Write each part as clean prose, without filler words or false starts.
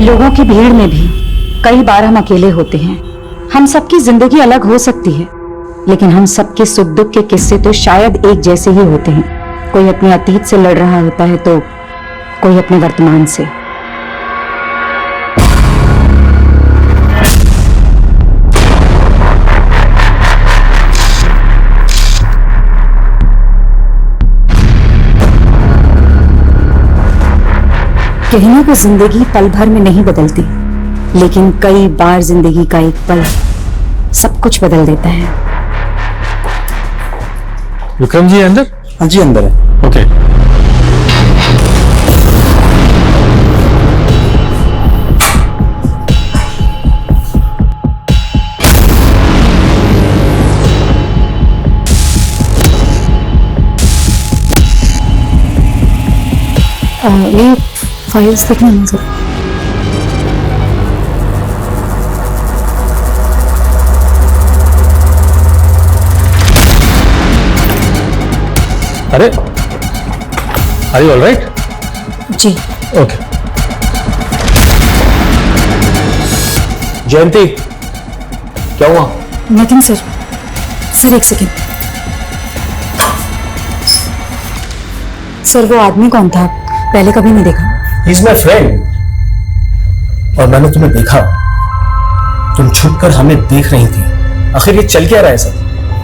लोगों की भीड़ में भी कई बार हम अकेले होते हैं। हम सबकी जिंदगी अलग हो सकती है, लेकिन हम सबके सुख दुख के किस्से तो शायद एक जैसे ही होते हैं। कोई अपने अतीत से लड़ रहा होता है तो कोई अपने वर्तमान से। कहने को जिंदगी पल भर में नहीं बदलती, लेकिन कई बार जिंदगी का एक पल सब कुछ बदल देता है। विक्रम जी अंदर? हाँ जी अंदर है। ओके। ये फाइल्स देखने में सर। अरे, आर यू ऑल राइट? जी। ओके। जयंती, क्या हुआ? Nothing sir. सर एक सेकेंड। सर वो आदमी कौन था? पहले कभी नहीं देखा। He is my friend. और मैंने तुम्हें देखा, तुम छुपकर हमें देख रही थी। आखिर ये चल क्या रहा है sir?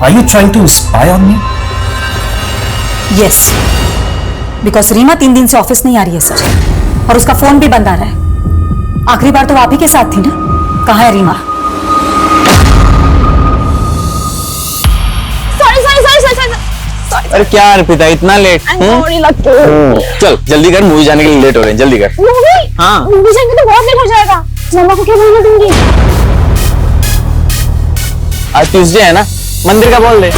Are you trying to spy on me? Yes, because Reema 3 दिन से ऑफिस नहीं आ रही है सर, और उसका फोन भी बंद आ रहा है। आखिरी बार तो आप ही के साथ थी ना? कहाँ है रीमा? अरे क्या अर्पिता इतना लेट? चल जल्दी कर, मूवी जाने के लिए लेट हो रहे हैं, जल्दी कर। मूवी? हाँ मूवी जाएंगे तो बहुत लेट हो जाएगा। मम्मा को क्या बोलने दूंगी? आज ट्यूसडे है ना, मंदिर का बोल दे।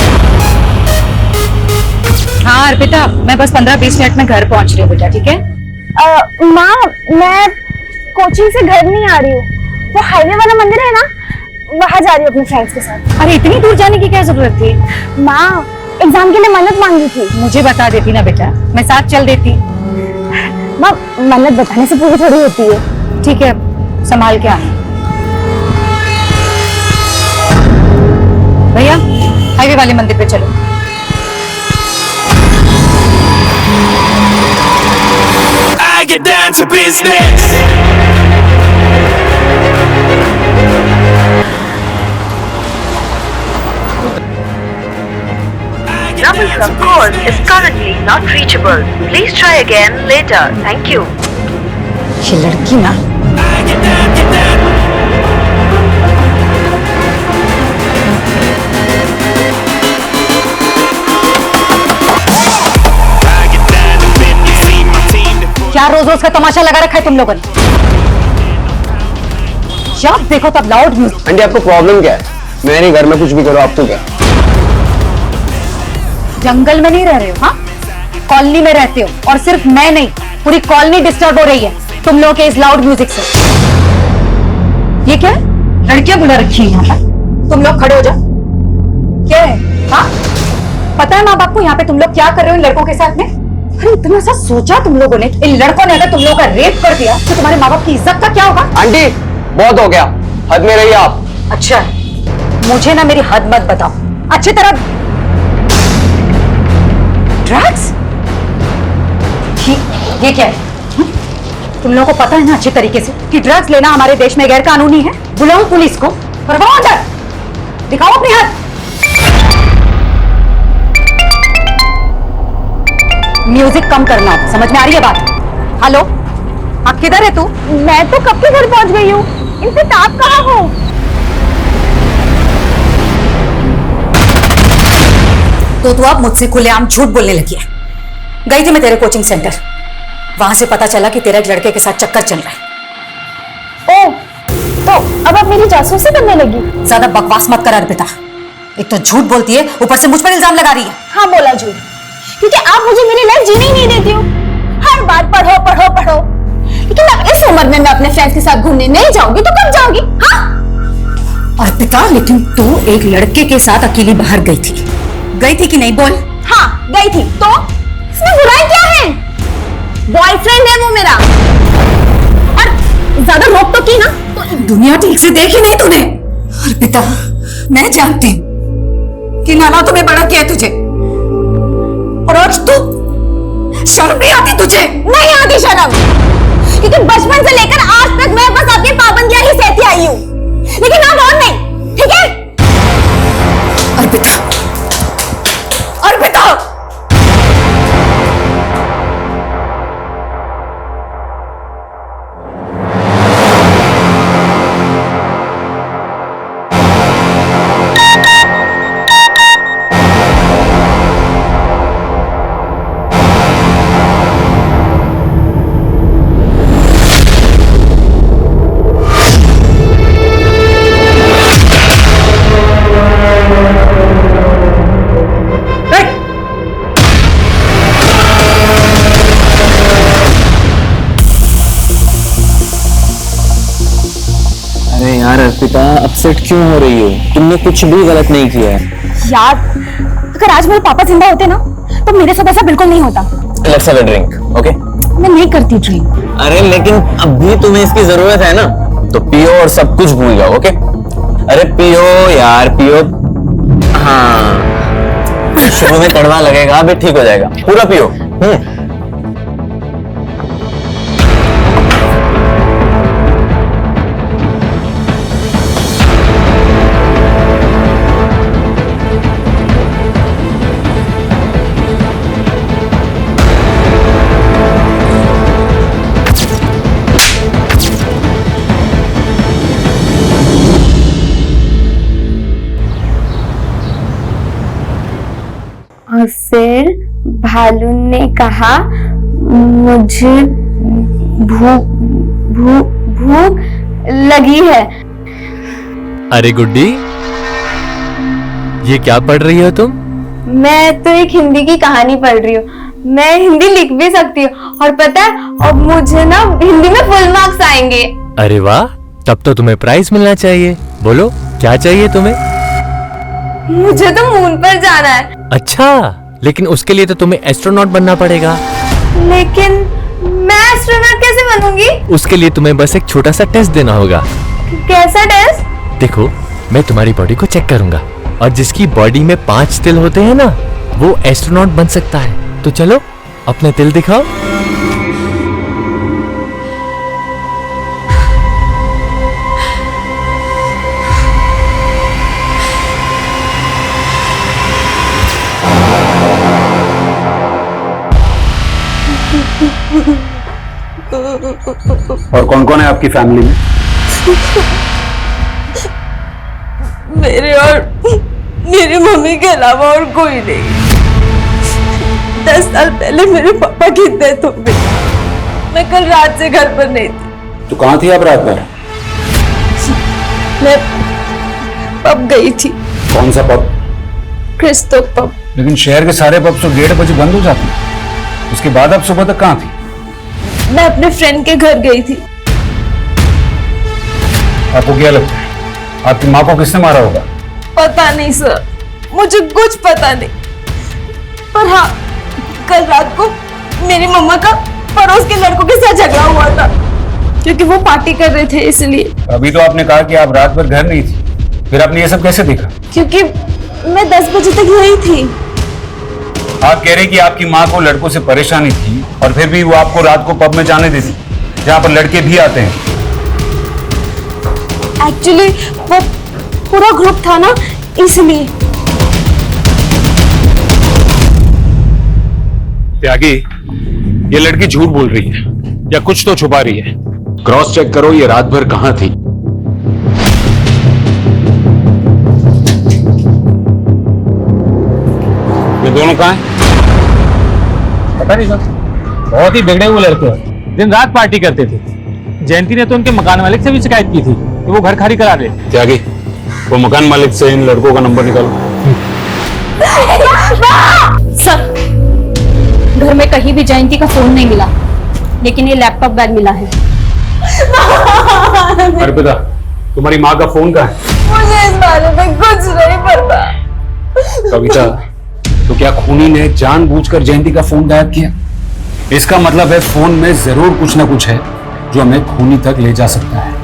हाँ अर्पिता, मैं बस 15-20 मिनट में घर पहुंच रही हूँ बेटा, ठीक है? माँ, मैं कोचिंग से घर नहीं आ रही हूँ। वो हाईवे वाला मंदिर है ना, वहाँ जा रही हूँ अपने फ्रेंड्स के साथ। अरे इतनी दूर जाने की क्या जरूरत थी? माँ, एग्जाम के लिए मन्नत मांगी थी। मुझे बता देती ना बेटा, मैं साथ चल देती। माँ, मन्नत बताने से पूरी थोड़ी होती है। ठीक है, संभाल के आना। भैया हाईवे वाले मंदिर पे चलो। I get down to business. Number you have called is currently not reachable. Please try again later. Thank you. ये लड़की ना, Get down, get down. I get down to business. See my team. क्या रोज रोज का तमाशा लगा रखा है तुम लोगों ने? जब देखो तब लाउड म्यूजिक। आंटी आपको प्रॉब्लम क्या है? मेरे घर में कुछ भी करो, आपको क्या? जंगल में नहीं रह रहे हो? हाँ, कॉलोनी में रहते हो, और सिर्फ मैं नहीं, पूरी कॉलोनी डिस्टर्ब हो रही है तुम लोगों के इस लाउड म्यूजिक से। ये क्या है? लड़कियां बुला रखी है यहाँ पर। तुम लोग खड़े हो जाओ। क्या है? हाँ, पता है माँ बाप को यहाँ पे तुम लोग क्या कर रहे हो इन लड़कों के साथ में? अरे इतना सा सोचा तुम लोगों ने? इन लड़कों ने अगर तुम लोगों का रेप कर दिया तो तुम्हारे माँ बाप की इज्जत का क्या होगा? आंटी बहुत हो गया, हद में रहिए आप। अच्छा, मुझे ना मेरी हद मत बताओ अच्छी तरह। ड्रग्स? ये क्या है? तुम लोगों को पता है ना अच्छी तरीके से कि ड्रग्स लेना हमारे देश में गैर कानूनी है। बुलाओ पुलिस को, करवाओ अंदर, दिखाओ अपनी हाथ। म्यूजिक कम करना, समझ में आ रही है बात? हेलो, आप किधर है? तू? मैं तो कब के घर पहुँच गई हूँ। इनफैक्ट आप कहाँ हो? तो तू अब मुझसे खुलेआम झूठ बोलने लगी है। गई थी मैं तेरे कोचिंग सेंटर, वहां से पता चला कि तेरा एक लड़के के साथ चक्कर चल रहा है। ओह, तो अब आप मेरी जासूसी करने लगी? ज्यादा बकवास मत कर अर्पिता। एक तो झूठ बोलती है, ऊपर से मुझ पर इल्जाम लगा रही है। हाँ बोला झूठ, क्योंकि आप मुझे मेरी लाइफ जीने ही नहीं देती हो। हर बार पढ़ो पढ़ो पढ़ो। लेकिन अब इस उम्र में मैं अपने फ्रेंड्स के साथ घूमने नहीं जाऊंगी तो कब जाऊंगी? हाँ अर्पिता, लेकिन तू एक लड़के के साथ अकेली बाहर गई थी। गई थी कि नहीं बोल? हाँ गई थी। तो इसमें बुराई क्या है? बॉयफ्रेंड है वो मेरा, और ज्यादा रोक तो की ना तो दुनिया ठीक से देखी नहीं तूने। अर्पिता, मैं जानती हूँ कि हालातों में बड़ा किया है तुझे, और आज तू शर्म नहीं आती तुझे? नहीं आती शर्म, क्योंकि बचपन से लेकर आज तक मैं बस आपकी पाबंदियां ही सहती आई हूँ, लेकिन अब और नहीं, ठीक है? अर्पिता, अर्पिता, अरे यार अर्पिता, अपसेट क्यों हो रही हो? तुमने कुछ भी गलत नहीं किया है। यार, अगर आज मेरे पापा जिंदा होते ना तो मेरे साथ ऐसा बिल्कुल नहीं होता। Let's have a drink, okay? मैं नहीं करती ड्रिंक। अरे लेकिन अभी तुम्हें इसकी जरूरत है ना, तो पियो और सब कुछ भूल जाओ, ओके? अरे पियो यार, पियो। हाँ, शुरू में कड़वा लगेगा, अभी ठीक हो जाएगा। पूरा पियो। और फिर भालू ने कहा, मुझे भूख लगी है। अरे गुड्डी, ये क्या पढ़ रही हो तुम? मैं तो एक हिंदी की कहानी पढ़ रही हूँ। मैं हिंदी लिख भी सकती हूँ, और पता है अब मुझे ना हिंदी में फुल मार्क्स आएंगे। अरे वाह, तब तो तुम्हें प्राइज मिलना चाहिए। बोलो क्या चाहिए तुम्हें? मुझे तो मून पर जाना है। अच्छा, लेकिन उसके लिए तो तुम्हें एस्ट्रोनॉट बनना पड़ेगा। लेकिन मैं एस्ट्रोनॉट कैसे बनूंगी? उसके लिए तुम्हें बस एक छोटा सा टेस्ट देना होगा। कैसा टेस्ट? देखो, मैं तुम्हारी बॉडी को चेक करूंगा, और जिसकी बॉडी में 5 तिल होते हैं ना, वो एस्ट्रोनॉट बन सकता है। तो चलो अपने तिल दिखाओ। और कौन कौन है आपकी फैमिली में? मेरे और मेरी मम्मी के अलावा और कोई नहीं। 10 साल पहले मेरे पापा की डेथ हो गई। मैं कल रात से घर पर नहीं थी। तो कहाँ थी आप रात भर? मैं पब गई थी। कौन सा पब? Christo pub. लेकिन शहर के सारे पब तो 1:30 बजे बंद हो जाते हैं। उसके बाद आप सुबह तक कहाँ थी? मैं अपने फ्रेंड के घर गई थी। आपको क्या लगता है आपकी माँ को किसने मारा होगा? पता नहीं सर, मुझे कुछ पता नहीं। पर हाँ, कल रात को मेरी मम्मा का पड़ोस के लड़कों के साथ झगड़ा हुआ था, क्योंकि वो पार्टी कर रहे थे इसलिए। अभी तो आपने कहा कि आप रात भर घर नहीं थी, फिर आपने ये सब कैसे देखा? क्योंकि मैं 10 बजे तक यही थी। आप कह रहे कि आपकी माँ को लड़कों से परेशानी थी, और फिर भी वो आपको रात को पब में जाने देती, जहाँ पर लड़के भी आते हैं। एक्चुअली वो पूरा ग्रुप था ना, इसलिए। त्यागी, ये लड़की झूठ बोल रही है या कुछ तो छुपा रही है। क्रॉस चेक करो, ये रात भर कहाँ थी। ये दोनों कहाँ हैं? पता नहीं सर, बहुत ही बिगड़े हुए लड़के हैं, दिन रात पार्टी करते थे। जयंती ने तो उनके मकान मालिक से भी शिकायत की थी कि वो घर खाली करा दे। त्यागी, वो मकान मालिक से इन लड़कों का नंबर निकालो। सर, घर में कहीं भी जयंती का फोन नहीं मिला, लेकिन ये लैपटॉप बैग मिला है। अर्पिता, तुम्हारी माँ का फोन कहाँ है? मुझे इस बारे में कुछ नहीं पता। कविता, तो क्या खूनी ने जानबूझकर जयंती का फोन गायब किया? इसका मतलब है फोन में जरूर कुछ ना कुछ है, जो हमें खूनी तक ले जा सकता है।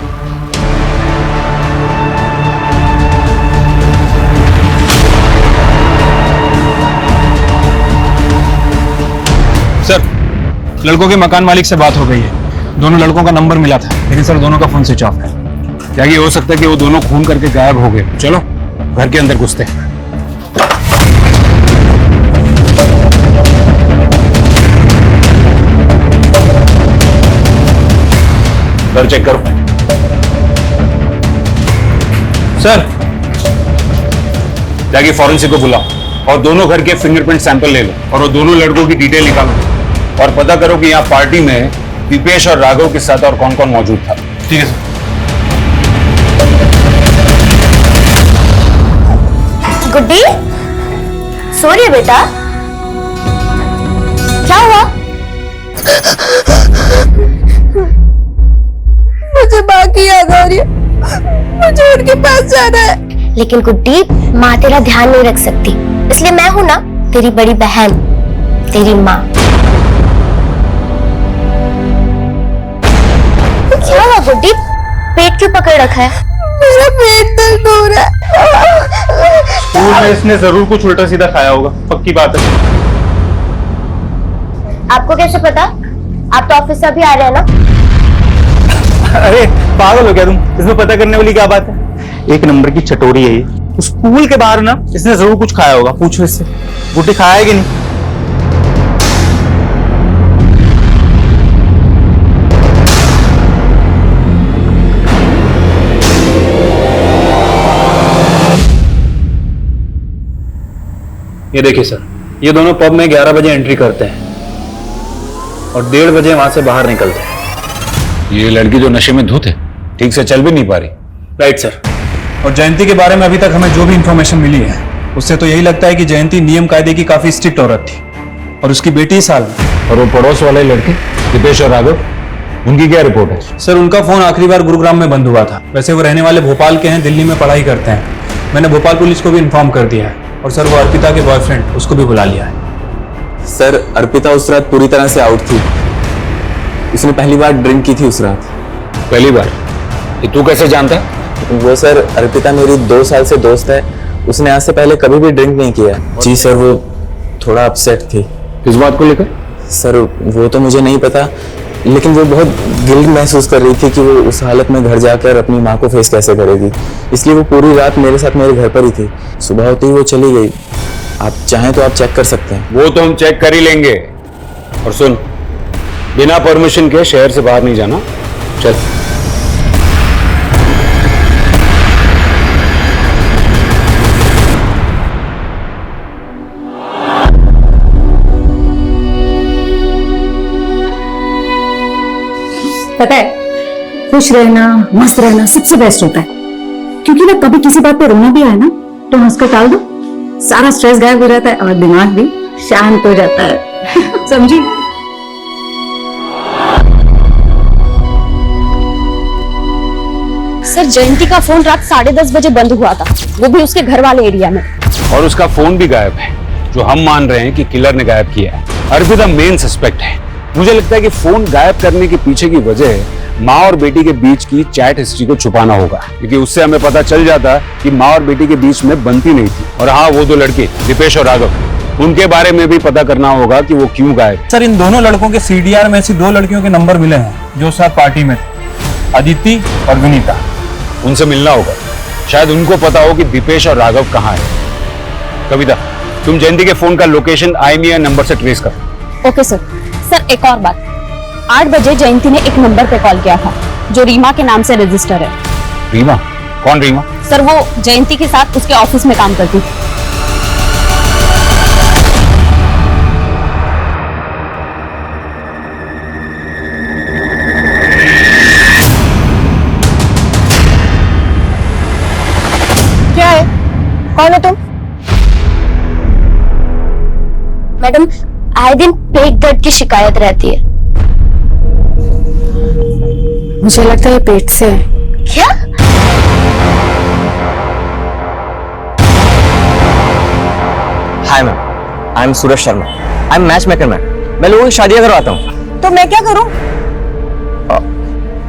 सर, लड़कों के मकान मालिक से बात हो गई है। दोनों लड़कों का नंबर मिला था, लेकिन सर दोनों का फोन स्विच ऑफ है। क्या ये हो सकता है कि वो दोनों खून करके गायब हो गए? चलो घर के अंदर घुसते हैं। घर चेक करो। सर, जाके फॉरेंसिक को बुलाओ और दोनों घर के फिंगरप्रिंट सैंपल ले लो और वो दोनों लड़कों की डिटेल निकालो और पता करो कि यहाँ पार्टी में दीपेश और राघव के साथ और कौन कौन मौजूद था। ठीक है सर। गुड्डी, सो रही है बेटा? क्या हुआ? मुझे माँ की याद आ रही है, मुझे उनके पास जाना है। लेकिन गुड्डी, माँ तेरा ध्यान नहीं रख सकती, इसलिए मैं हूं ना, तेरी बड़ी बहन, तेरी माँ। क्या हुआ गुड्डी, पेट क्यों पकड़ रखा है? मेरा पेट दर्द हो रहा है। स्कूल में इसने जरूर कुछ उल्टा सीधा खाया होगा, पक्की बात है। आपको कैसे पता? आप तो ऑफिस से अभी आ रहे हैं ना? अरे पागल हो क्या तुम? इसमें पता करने वाली क्या बात है? एक नंबर की चटोरी है ये। स्कूल के बाहर ना इसने जरूर कुछ खाया होगा, पूछो इससे। गुड्डी खाया है कि नहीं? ये देखिए सर, ये दोनों पब में 11 बजे एंट्री करते हैं और 1:30 बजे वहां से बाहर निकलते हैं। ये लड़की जो नशे में धुत है, ठीक से चल भी नहीं पा रही। Right sir. और जयंती के बारे में अभी तक हमें जो भी इंफॉर्मेशन मिली है उससे तो यही लगता है कि जयंती नियम कायदे की काफी स्ट्रिक्ट औरत थी और उसकी बेटी साल में। और वो पड़ोस वाले लड़के दीपेश और राघव, उनकी क्या रिपोर्ट है? सर, उनका फोन आखिरी बार गुरुग्राम में बंद हुआ था। वैसे वो रहने वाले भोपाल के हैं, दिल्ली में पढ़ाई करते हैं। मैंने भोपाल पुलिस को भी इन्फॉर्म कर दिया है और सर वो अर्पिता के बॉयफ्रेंड, उसको भी बुला लिया है। सर, अर्पिता उस रात पूरी तरह से आउट थी। उसने पहली बार ड्रिंक की थी उस रात। पहली बार? ये तू कैसे जानता है? वो सर, अर्पिता मेरी 2 साल से दोस्त है। उसने आज से पहले कभी भी ड्रिंक नहीं किया। जी सर, वो थोड़ा अपसेट थी। किस बात को लेकर? सर, वो तो मुझे नहीं पता, लेकिन वो बहुत गिल्ट महसूस कर रही थी कि वो उस हालत में घर जाकर अपनी माँ को फेस कैसे करेगी। इसलिए वो पूरी रात मेरे साथ मेरे घर पर ही थी। सुबह होते ही वो चली गई। आप चाहें तो आप चेक कर सकते हैं। वो तो हम चेक कर ही लेंगे। और सुन, बिना परमिशन के शहर से बाहर नहीं जाना। चल। पता है, खुश रहना, मस्त रहना सबसे बेस्ट होता है, क्योंकि ना कभी किसी बात पे रोना भी आए ना तो हंसकर टाल दो, सारा स्ट्रेस गायब हो जाता है और दिमाग भी शांत हो जाता है। समझी? सर, जयंती का फोन रात 10:30 बजे बंद हुआ था, वो भी उसके घर वाले एरिया में। और उसका फोन भी गायब है, जो हम मान रहे हैं कि किलर ने गायब किया है। अर्पिता मेन सस्पेक्ट है। मुझे लगता है कि फोन गायब करने के पीछे की वजह माँ और बेटी के बीच की चैट हिस्ट्री को छुपाना होगा, क्योंकि उससे हमें पता चल जाता कि माँ और बेटी के बीच में बनती नहीं थी। और हाँ, वो 2 लड़के दीपेश और राघव, उनके बारे में भी पता करना होगा कि वो क्यों गायब। सर, इन दोनों लड़कों के सीडीआर में ऐसी 2 लड़कियों के नंबर मिले हैं जो साथ पार्टी में थे, अदिति और विनीता। उनसे मिलना होगा, शायद उनको पता हो कि दीपेश और राघव कहाँ है। कविता, तुम जयंती के फोन का लोकेशन IMEI नंबर से ट्रेस करो। Okay sir. सर, एक और बात, 8 बजे जयंती ने एक नंबर पे कॉल किया था जो रीमा के नाम से रजिस्टर है। रीमा? कौन रीमा? सर, वो जयंती के साथ उसके ऑफिस में काम करती थी। क्या है? कौन हो तुम? मैडम, आए दिन पेट दर्द की शिकायत रहती है। मुझे लगता है पेट से है। क्या? Hi ma'am, I am Suraj Sharma. I am match maker ma'am. मैं लोगों की शादियां करवाता हूँ। तो मैं क्या करूं?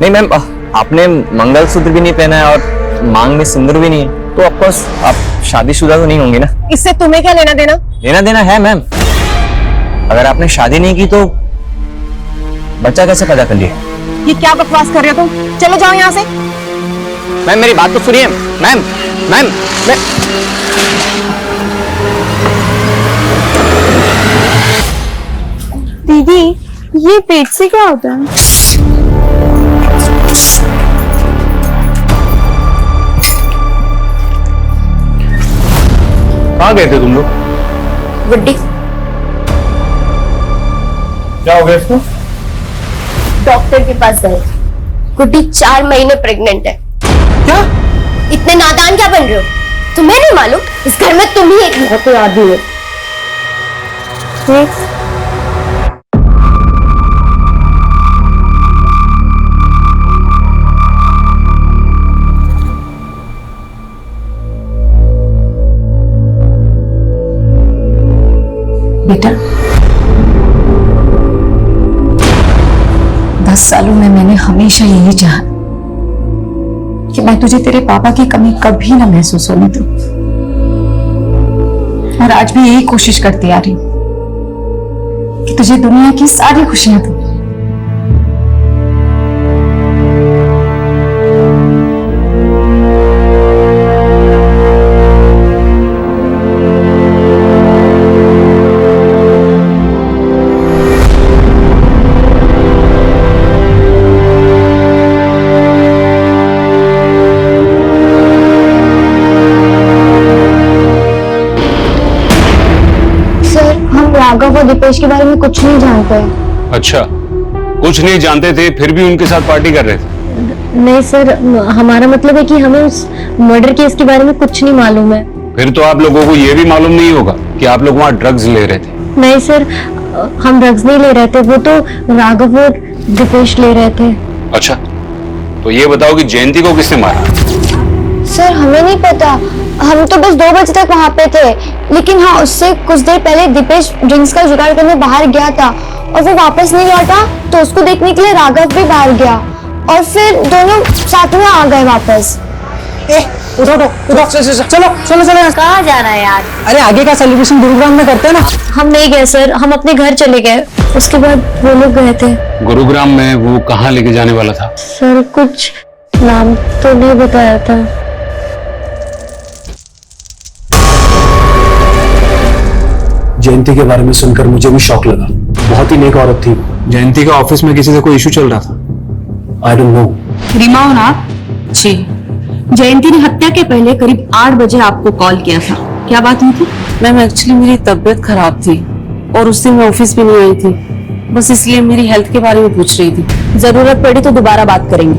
नहीं मैम, आपने मंगलसूत्र भी नहीं पहना है और मांग में सिंदूर भी नहीं है, तो ऑफकोर्स आप शादीशुदा तो नहीं होंगी ना। इससे तुम्हें क्या लेना देना? लेना देना है मैम। अगर आपने शादी नहीं की तो बच्चा कैसे पैदा कर लिया? ये क्या बकवास कर रहे हो तुम? चलो जाओ यहाँ से। मैम मेरी बात तो सुनिए। मैम मैम मैं... दीदी, ये पेट से क्या होता है? कहाँ गए थे तुम लोग? गुड्डी, क्या हो गया इसको? डॉक्टर के पास गए। गुड्डी 4 महीने प्रेग्नेंट है। क्या? इतने नादान क्या बन रहे हो? तुम्हें नहीं मालूम इस घर में तुम ही एक लौते आदमी हो। बेटा, 10 सालों में मैंने हमेशा यही चाहा कि मैं तुझे तेरे पापा की कमी कभी ना महसूस होने दूं, और आज भी यही कोशिश करती आ रही हूं कि तुझे दुनिया की सारी खुशियां दूं। राघव और दीपेश के बारे में कुछ नहीं जानते हैं। अच्छा, कुछ नहीं जानते थे फिर भी उनके साथ पार्टी कर रहे थे? नहीं सर, हमारा मतलब है कि हमें उस मर्डर केस के बारे में कुछ नहीं मालूम है। फिर तो आप लोगों को ये भी मालूम नहीं होगा कि आप लोग वहाँ ड्रग्स ले रहे थे? नहीं सर, हम ड्रग्स नहीं ले रहे थे, वो तो राघव और दीपेश ले रहे थे। अच्छा, तो ये बताओ कि जयंती को किसने मारा? सर हमें नहीं पता, हम तो बस 2 बजे तक वहाँ पे थे, लेकिन हाँ उससे कुछ देर पहले दीपेश ड्रिंक्स का जुगाड़ करने बाहर गया था और वो वापस नहीं लौटा, तो उसको देखने के लिए राघव भी बाहर गया और फिर दोनों साथ में आ गए वापस। उठो चलो चलो चलो। कहाँ जा रहा है यार? अरे आगे का सेलिब्रेशन गुरुग्राम में करते हैं ना। हम नहीं गए सर, हम अपने घर चले गए, उसके बाद वो लोग गए थे। गुरुग्राम में वो कहाँ लेके जाने वाला था? सर कुछ नाम तो नहीं बताया था। जयंती के बारे में सुनकर मुझे भी शौक लगा। बहुत ही नेक औरत थी। जयंती का ऑफिस में किसी से कोई इशू चल रहा था? I don't know. रीमा हो ना? जी। जयंती ने हत्या के पहले करीब 8 बजे आपको कॉल किया था, क्या बात हुई थी? मैम एक्चुअली मेरी तबीयत खराब थी और उस दिन मैं ऑफिस भी नहीं आई थी, बस इसलिए मेरी हेल्थ के बारे में पूछ रही थी। जरूरत पड़ी तो दोबारा बात करेंगे।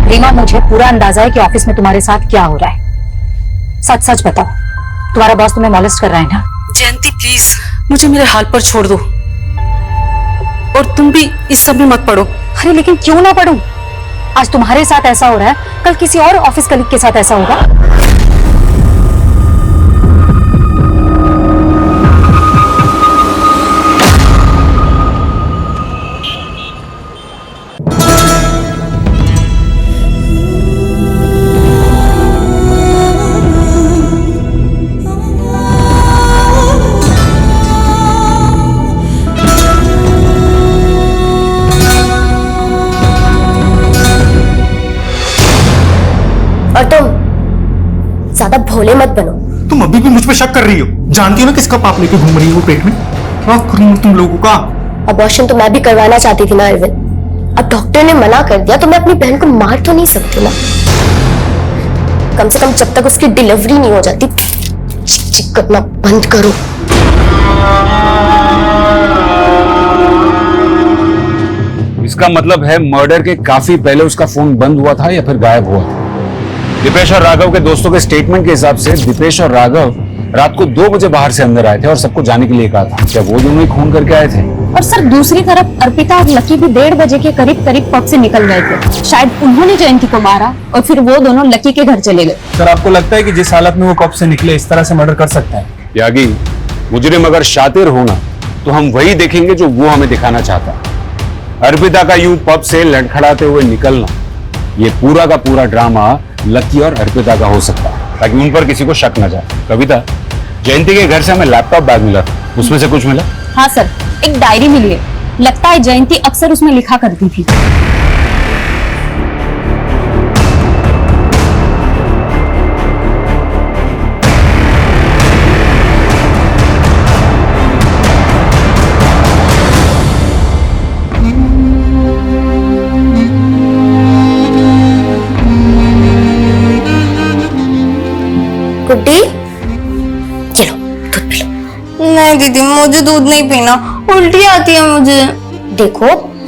रीमा, मुझे पूरा अंदाजा है कि ऑफिस में तुम्हारे साथ क्या हो रहा है। सच सच बताओ, तुम्हारा बॉस तुम्हें मॉलेस्ट कर रहा है ना? जयंती प्लीज मुझे मेरे हाल पर छोड़ दो, और तुम भी इस सब में मत पड़ो। अरे लेकिन क्यों ना पढ़ूं? आज तुम्हारे साथ ऐसा हो रहा है, कल किसी और ऑफिस कलीग के साथ ऐसा होगा। और तुम ज्यादा भोले मत बनो। तुम अभी भी मुझ पे शक कर रही हो? जानती हो ना किसका पाप लेके घूम रही हो पेट में? क्या करूं तुम लोगों का? अबॉर्शन तो मैं भी करवाना चाहती थी ना अरविंद, अब डॉक्टर ने मना कर दिया तो मैं अपनी बहन को मार तो नहीं सकती ना। कम से कम जब तक उसकी डिलीवरी नहीं हो जाती चिक चिक करना बंद करो। इसका मतलब है मर्डर के काफी पहले उसका फोन बंद हुआ था या फिर गायब हुआ था। दीपेश और राघव के दोस्तों के स्टेटमेंट के हिसाब से दीपेश और राघव रात को 2 बजे बाहर से अंदर आए थे और सबको जाने के लिए कहा था। क्या वो दोनों ही खून करके आए थे? और सर दूसरी तरफ अर्पिता और लकी भी 1:30 बजे के करीब पब से निकल गए थे। शायद उन्होंने जयंती को मारा और फिर वो दोनों लकी के घर चले गए। सर आपको लगता है कि जिस हालत में वो पब से निकले इस तरह से मर्डर कर सकता है? त्यागी, मुजरिम अगर शातिर हो ना तो हम वही देखेंगे जो वो हमें दिखाना चाहता है। अर्पिता का यूं पब से लड़खड़ाते हुए निकलना, ये पूरा का पूरा ड्रामा लकी और अर्पिता का हो सकता है, ताकि उन पर किसी को शक न जाए। कविता, जयंती के घर से हमें लैपटॉप बैग मिला, उसमें से कुछ मिला? हाँ सर, एक डायरी मिली है। लगता है जयंती अक्सर उसमें लिखा करती थी। गुड्डी, चलो दूध पी लो। नहीं दीदी, मुझे दूध नहीं पीना, उल्टी आती है मुझे। देखो,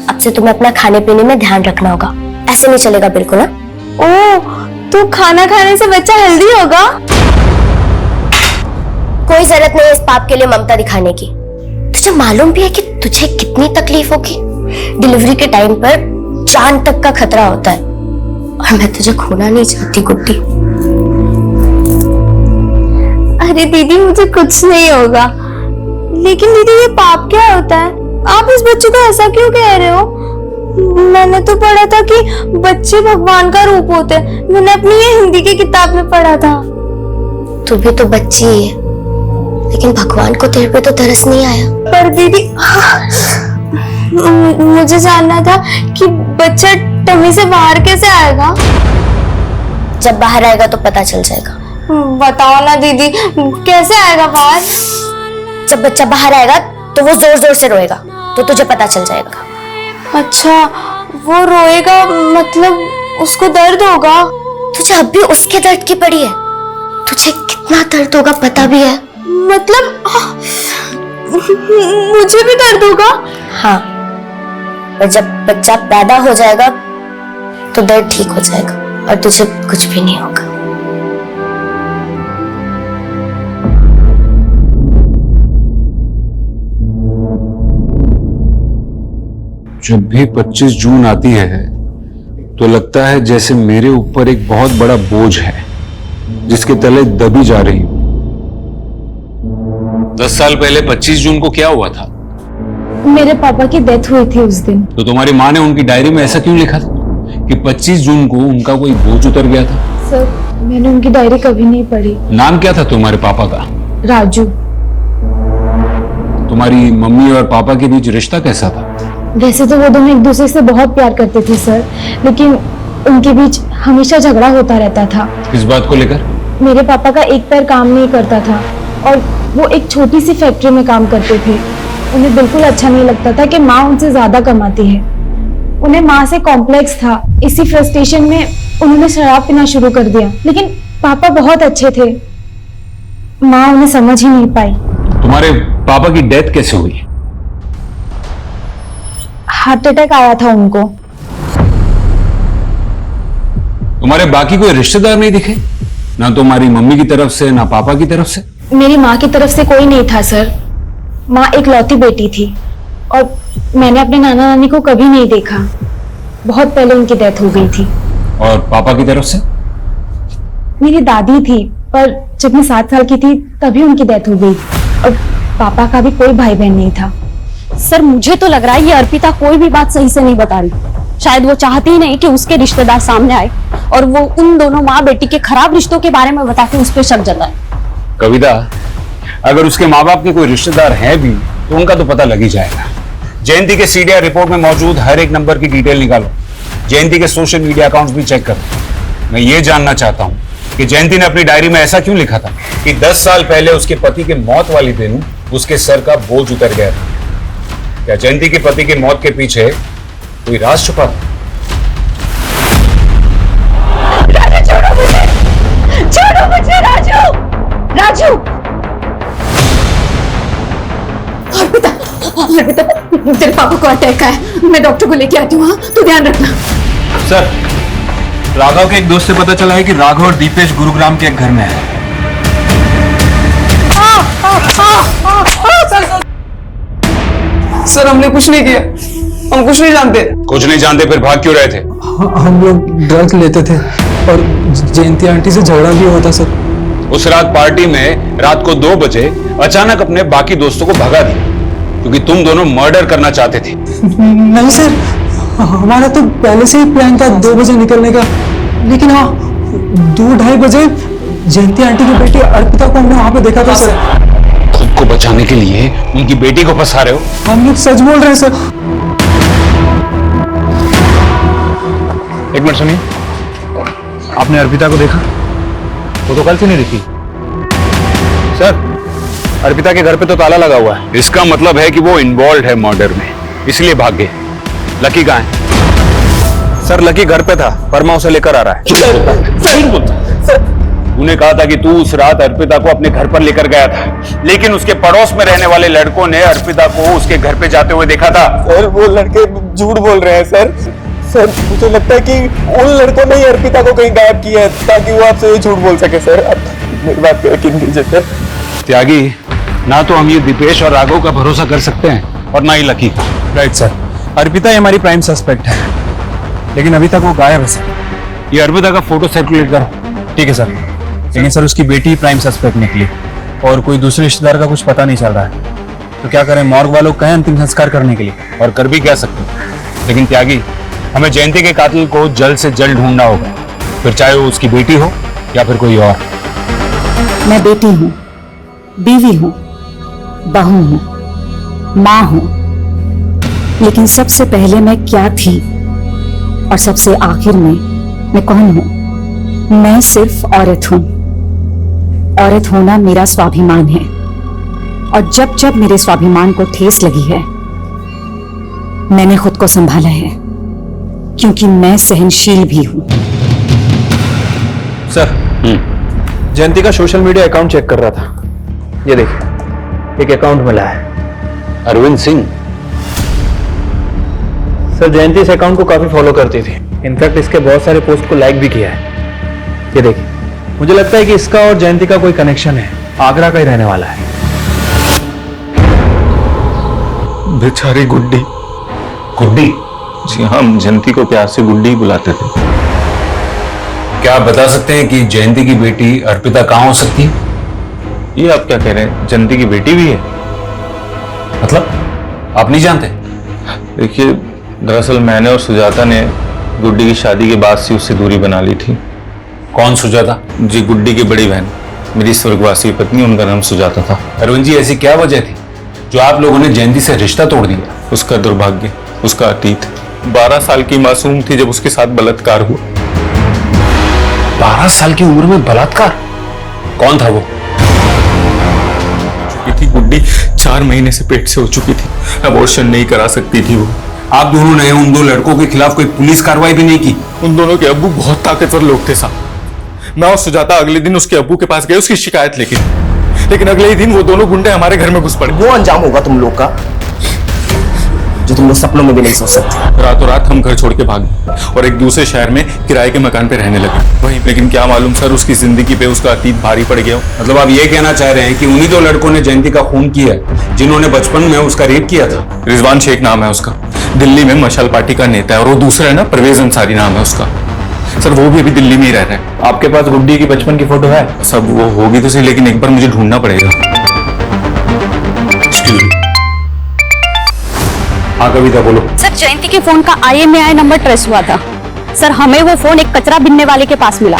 अब से तुम्हें अपना खाने पीने में ध्यान रखना होगा, ऐसे नहीं चलेगा बिल्कुल ना। ओह, तो खाना खाने से बच्चा हेल्दी होगा? कोई जरूरत नहीं है इस पाप के लिए ममता दिखाने की। तुझे मालूम भी है कि तुझे कितनी तकलीफ होगी? डिलीवरी के टाइम पर जान तक का खतरा होता है, और मैं तुझे खोना नहीं चाहती गुड्डी। अरे दीदी, मुझे कुछ नहीं होगा। लेकिन दीदी, ये पाप क्या होता है? आप इस बच्चे को ऐसा क्यों कह रहे हो? मैंने तो पढ़ा था कि बच्चे भगवान का रूप होते हैं। मैंने अपनी ये हिंदी की किताब में पढ़ा था। तू भी तो बच्ची ही है, लेकिन भगवान को तेरे पे तो तरस नहीं आया। पर दीदी, मुझे जानना था कि बच्चा टमी से बाहर कैसे आएगा? जब बाहर आएगा तो पता चल जाएगा। बताओ ना दीदी, कैसे आएगा बाहर? जब बच्चा बाहर आएगा तो वो जोर जोर से रोएगा, तो तुझे पता चल जाएगा। अच्छा, वो रोएगा मतलब उसको दर्द होगा? तुझे अब भी उसके दर्द की पड़ी है? तुझे कितना दर्द होगा पता भी है? मतलब मुझे भी दर्द होगा? हाँ, और जब बच्चा पैदा हो जाएगा तो दर्द ठीक हो जाएगा और तुझे कुछ भी नहीं होगा। जब भी 25 जून आती है तो लगता है जैसे मेरे ऊपर एक बहुत बड़ा बोझ है जिसके तले दबी जा रही हूं। 10 साल पहले 25 जून को क्या हुआ था? मेरे पापा की डेथ हुई थी उस दिन। तो तुम्हारी माँ ने उनकी डायरी में ऐसा क्यों लिखा था कि 25 जून को उनका कोई बोझ उतर गया था? सर, मैंने उनकी डायरी कभी नहीं पढ़ी। नाम क्या था तुम्हारे पापा का? राजू। तुम्हारी मम्मी और पापा के बीच रिश्ता कैसा था? वैसे तो वो दोनों एक दूसरे से बहुत प्यार करते थे सर, लेकिन उनके बीच हमेशा झगड़ा होता रहता था। किस बात को लेकर? मेरे पापा का एक पैर काम नहीं करता था और वो एक छोटी सी फैक्ट्री में काम करते थे। उन्हें बिल्कुल अच्छा नहीं लगता था कि माँ उनसे ज्यादा कमाती है। उन्हें माँ से कॉम्प्लेक्स था। इसी फ्रस्ट्रेशन में उन्होंने शराब पीना शुरू कर दिया। लेकिन पापा बहुत अच्छे थे, माँ उन्हें समझ ही नहीं पाई। तुम्हारे पापा की डेथ कैसे हुई? हार्ट अटैक आया था उनको। तुम्हारे बाकी कोई रिश्तेदार नहीं दिखे? ना तुम्हारी मम्मी की तरफ से ना पापा की तरफ से? मेरी माँ की तरफ से कोई नहीं था सर। माँ एक लौती बेटी थी और मैंने अपने नाना नानी को कभी नहीं देखा। बहुत पहले उनकी डेथ हो गई थी। और पापा की तरफ से? मेरी दादी थी, पर जब मैं 7 साल की थी तभी उनकी डेथ हो गई। और पापा का भी कोई भाई बहन नहीं था। सर, मुझे तो लग रहा है ये अर्पिता कोई भी बात सही से नहीं बता रही। शायद वो चाहती ही नहीं कि उसके रिश्तेदार सामने आए और वो उन दोनों माँ बेटी के खराब रिश्तों के बारे में बता के उस पर शक जताए। कविता, अगर उसके माँ बाप के कोई रिश्तेदार हैं भी तो उनका तो पता लग ही जाएगा। जयंती के सीडीआर रिपोर्ट में मौजूद हर एक नंबर की डिटेल निकालो। जयंती के सोशल मीडिया अकाउंट्स भी चेक करो। मैं ये जानना चाहता हूँ कि जयंती ने अपनी डायरी में ऐसा क्यों लिखा था कि 10 साल पहले उसके पति के मौत वाली दिन उसके सर का बोझ उतर गया था। क्या जयंती के पति की मौत के पीछे कोई राज छुपा था? छोड़ो मुझे राजू! राजू! अर्पिता, तेरे पापा को अटैक आया है। मैं डॉक्टर को लेके आती हूँ, तो ध्यान रखना। सर, राघव के एक दोस्त से पता चला है कि राघव और दीपेश गुरुग्राम के एक घर में है। सर, हमने कुछ नहीं किया, हम कुछ नहीं जानते। कुछ नहीं जानते फिर भाग क्यों रहे थे? हम लोग ड्रग्स लेते थे और जयंती आंटी से झगड़ा भी होता सर। उस रात पार्टी में रात को 2 बजे अचानक अपने बाकी दोस्तों को भगा दिया क्योंकि तुम दोनों मर्डर करना चाहते थे। नहीं सर, हमारा तो पहले से ही प्लान था 2 बजे निकलने का, लेकिन हाँ 2-2:30 बजे जयंती आंटी की बेटी अर्पिता को हमने वहां पे देखा था सर। खुद को बचाने के लिए उनकी बेटी को फंसा रहे हो? हम लोग सच बोल रहे हैं सर। एक मिनट सुनिए, आपने अर्पिता को देखा? वो तो कल से नहीं दिखी सर। अर्पिता के घर पे तो ताला लगा हुआ है। इसका मतलब है कि वो इन्वॉल्व है मर्डर में, इसलिए भाग गए। लकी कहाँ है? सर लकी घर पे था, वर्मा उसे लेकर आ रहा है। तूने कहा था कि तू उस रात अर्पिता को अपने घर पर लेकर गया था, लेकिन उसके पड़ोस में रहने वाले लड़कों ने अर्पिता को उसके घर पे जाते हुए देखा था। सर वो लड़के झूठ बोल रहे हैं सर। सर मुझे लगता है कि उन लड़कों ने ही अर्पिता को कहीं गायब किया है ताकि वो आपसे ये झूठ बोल सके सर। अब मेरी बात पे यकीन कीजिए सर। त्यागी, ना तो हम ये दीपेश और राघव का भरोसा कर सकते हैं और ना ही लकी का। राइट सर, अर्पिता ही हमारी प्राइम सस्पेक्ट है, लेकिन अभी तक वो गायब है सर। ये अर्पिता का फोटो सर्कुलेट करो। ठीक है सर, लेकिन सर उसकी बेटी प्राइम सस्पेक्ट निकली और कोई दूसरे रिश्तेदार का कुछ पता नहीं चल रहा है, तो क्या करें? मॉर्ग वालों कहें अंतिम संस्कार करने के लिए, और कर भी क्या सकते। लेकिन त्यागी, हमें जयंती के कातिल को जल्द से जल्द ढूंढना होगा, फिर चाहे वो उसकी बेटी हो या फिर कोई और। मैं बेटी हूँ, बीवी हूँ, बहू हूँ, माँ हूँ, लेकिन सबसे पहले मैं क्या थी और सबसे आखिर में मैं कौन हूँ? मैं सिर्फ औरत हूँ। औरत होना मेरा स्वाभिमान है, और जब जब मेरे स्वाभिमान को ठेस लगी है मैंने खुद को संभाला है, क्योंकि मैं सहनशील भी हूं। सर जयंती का सोशल मीडिया अकाउंट चेक कर रहा था, ये देखिए एक अकाउंट मिला है। अरविंद सिंह? सर जयंती इस अकाउंट को काफी फॉलो करती थी, इनफैक्ट इसके बहुत सारे पोस्ट को लाइक भी किया है। ये देखिए, मुझे लगता है कि इसका और जयंती का कोई कनेक्शन है, आगरा का ही रहने वाला है। बेचारी गुड्डी। गुड्डी? जी हम जयंती को प्यार से गुड्डी बुलाते थे। क्या आप बता सकते हैं कि जयंती की बेटी अर्पिता कहाँ हो सकती है? ये आप क्या कह रहे हैं? जयंती की बेटी भी है? मतलब आप नहीं जानते? देखिए दरअसल मैंने और सुजाता ने गुड्डी की शादी के बाद से उससे दूरी बना ली थी। कौन सुजाता? जी गुड्डी की बड़ी बहन, मेरी स्वर्गवासी पत्नी, उनका नाम सुजाता था। अरविंद जी, ऐसी क्या वजह थी जो आप लोगों ने जयंती से रिश्ता तोड़ दिया? उसका दुर्भाग्य, उसका अतीत। 12 साल की मासूम थी जब उसके साथ बलात्कार हुआ। 12 साल की उम्र में बलात्कार? कौन था वो? चुकी थी गुड्डी, 4 महीने से पेट से हो चुकी थी, अबॉर्शन नहीं करा सकती थी वो। आप दोनों ने उन 2 लड़कों के खिलाफ कोई पुलिस कार्रवाई भी नहीं की? उन दोनों के अब्बू बहुत ताकतवर लोग थे साहब। मैं और सुजाता अगले दिन उसके अब्बू के पास गए उसकी शिकायत लेकिन अगले ही दिन वो दोनों गुंडे हमारे घर में घुस पड़े। वो अंजाम होगा तुम लोग का जो तुम लोग सपनों में भी नहीं सोच सकते। रातों रात हम घर छोड़ के भागे और एक दूसरे शहर में किराए के मकान पे रहने लगे वहीं। लेकिन क्या मालूम सर, उसकी जिंदगी पे उसका अतीत भारी पड़ गया। मतलब आप ये कहना चाह रहे हैं कि उन्हीं 2 लड़कों ने जयंती का खून किया है जिन्होंने बचपन में उसका रेप किया था? रिजवान शेख नाम है उसका, दिल्ली में मशाल पार्टी का नेता है। और वो दूसरा है ना, परवेज अंसारी नाम है उसका। सर वो भी अभी दिल्ली में ही रह रहे हैं। आपके पास गुड्डी की बचपन की फोटो है? सब वो होगी तो सही, लेकिन एक बार मुझे ढूंढना पड़ेगा। हाँ कविता बोलो। सर जयंती के फोन का IMEI नंबर ट्रेस हुआ था। सर हमें वो फोन एक कचरा बिनने वाले के पास मिला।